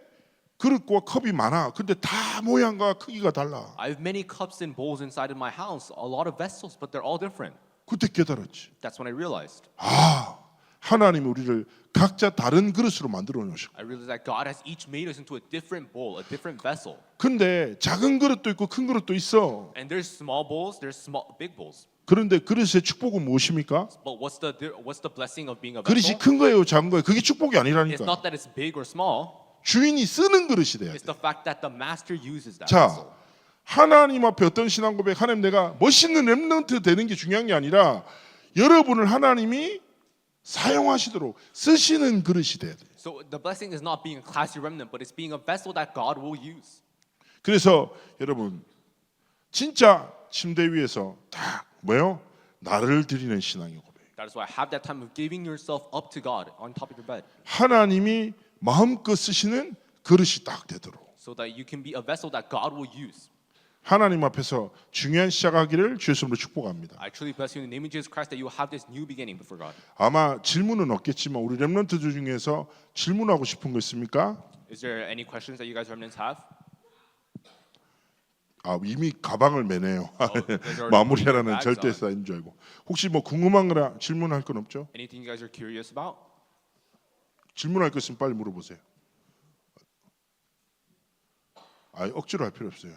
그릇과 컵이 많아. 근데 다 모양과 크기가 달라. I have many cups and bowls inside of my house, a lot of vessels, but they're all different. 그때 깨달았지. That's when I realized. 하나님이 우리를 각자 다른 그릇으로 만들어 놓으셨고. I realized that God has each made us into a different bowl, a different vessel. 근데 작은 그릇도 있고 큰 그릇도 있어. And there's small bowls, there's big bowls. 그런데 그릇의 축복은 무엇입니까? But what's the blessing of being a 그릇이 vessel? 큰 거예요, 작은 거예요. 그게 축복이 It's 아니라니까. not that it's big or small. 주인이 쓰는 그릇이 돼야 It's 돼. the fact that the master uses that 자, vessel. 하나님 앞에 어떤 신앙 고백, 하나님 내가 멋있는 렘넌트 되는 게 중요한 게 아니라 여러분을 하나님이 사용하시도록 쓰시는 그릇이 돼야 돼. So the blessing is not being a classy remnant, but it's being a vessel that God will use. 그래서 여러분 진짜 침대 위에서 딱 뭐요? 나를 드리는 신앙의 고백. That is why have that time of giving yourself up to God on top of your bed, 하나님이 마음껏 쓰시는 그릇이 딱 되도록. so that you can be a vessel that God will use. 하나님 앞에서 중요한 시작하기를 주의 이름으로 축복합니다. I truly bless you in the name of Jesus Christ that you will have this new beginning before God. 아마 질문은 없겠지만 우리 렘넌트들 중에서 질문하고 싶은 거 있습니까? Is there any questions that you guys remnants have? 이미 가방을 매네요. those are 마무리하라는 bags 절대 on. 사인 줄 알고. 혹시 뭐 궁금한 거나 질문할 건 없죠? Anything you guys are curious about? 질문할 거 있으면 빨리 물어보세요. 억지로 할 필요 없어요.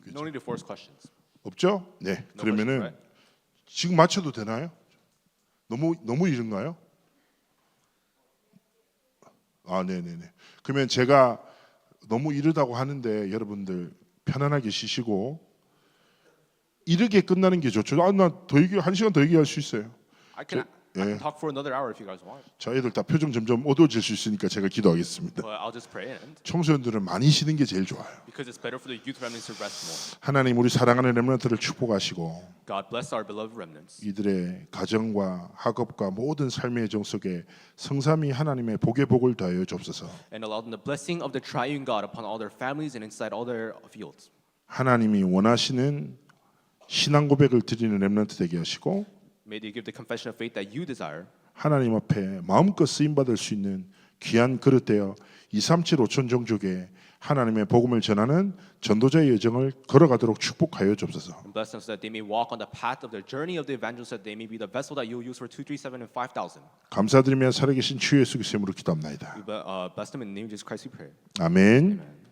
No need to force questions. 없죠? 네. No questions, 그러면은 right? 지금 맞춰도 되나요? 너무 이른가요? 네네네. 그러면 제가 너무 이르다고 하는데 여러분들 편안하게 쉬시고 이르게 끝나는 게 좋죠. 나더 얘기 1시간 더 얘기할 수 있어요. I can 예. talk for another hour if you guys want, 자, 애들 다 표정 점점 어두워질 수 있으니까 제가 기도하겠습니다. but I'll just pray and 청소년들은 많이 쉬는 게 제일 좋아요. because it's better for the youth remnants to rest more. 하나님 우리 사랑하는 렘넌트를 축복하시고 God bless our beloved remnants. 이들의 가정과 학업과 모든 삶의 정 속에 성삼위 하나님의 복의 복을 더하여 주옵소서. And allow them the blessing of the triune God upon all their families and inside all their fields. 하나님이 원하시는 신앙 고백을 드리는 렘넌트 되게 하시고 May they give the confession of faith that you desire. 하나님 앞에 마음껏 쓰임 받을 수 있는 귀한 그릇 되어 237 5천 종족에 하나님의 복음을 전하는 전도자의 여정을 걸어가도록 축복하여 주옵소서. And bless them so that they may walk on the path of their journey of the evangelist, that they may be the vessel that you will use for 237 and 5,000. 감사드리며 살아계신 주 예수 그리스도의 이름으로 기도합나이다. We bless them in the name of Jesus Christ we pray. 아멘. Amen.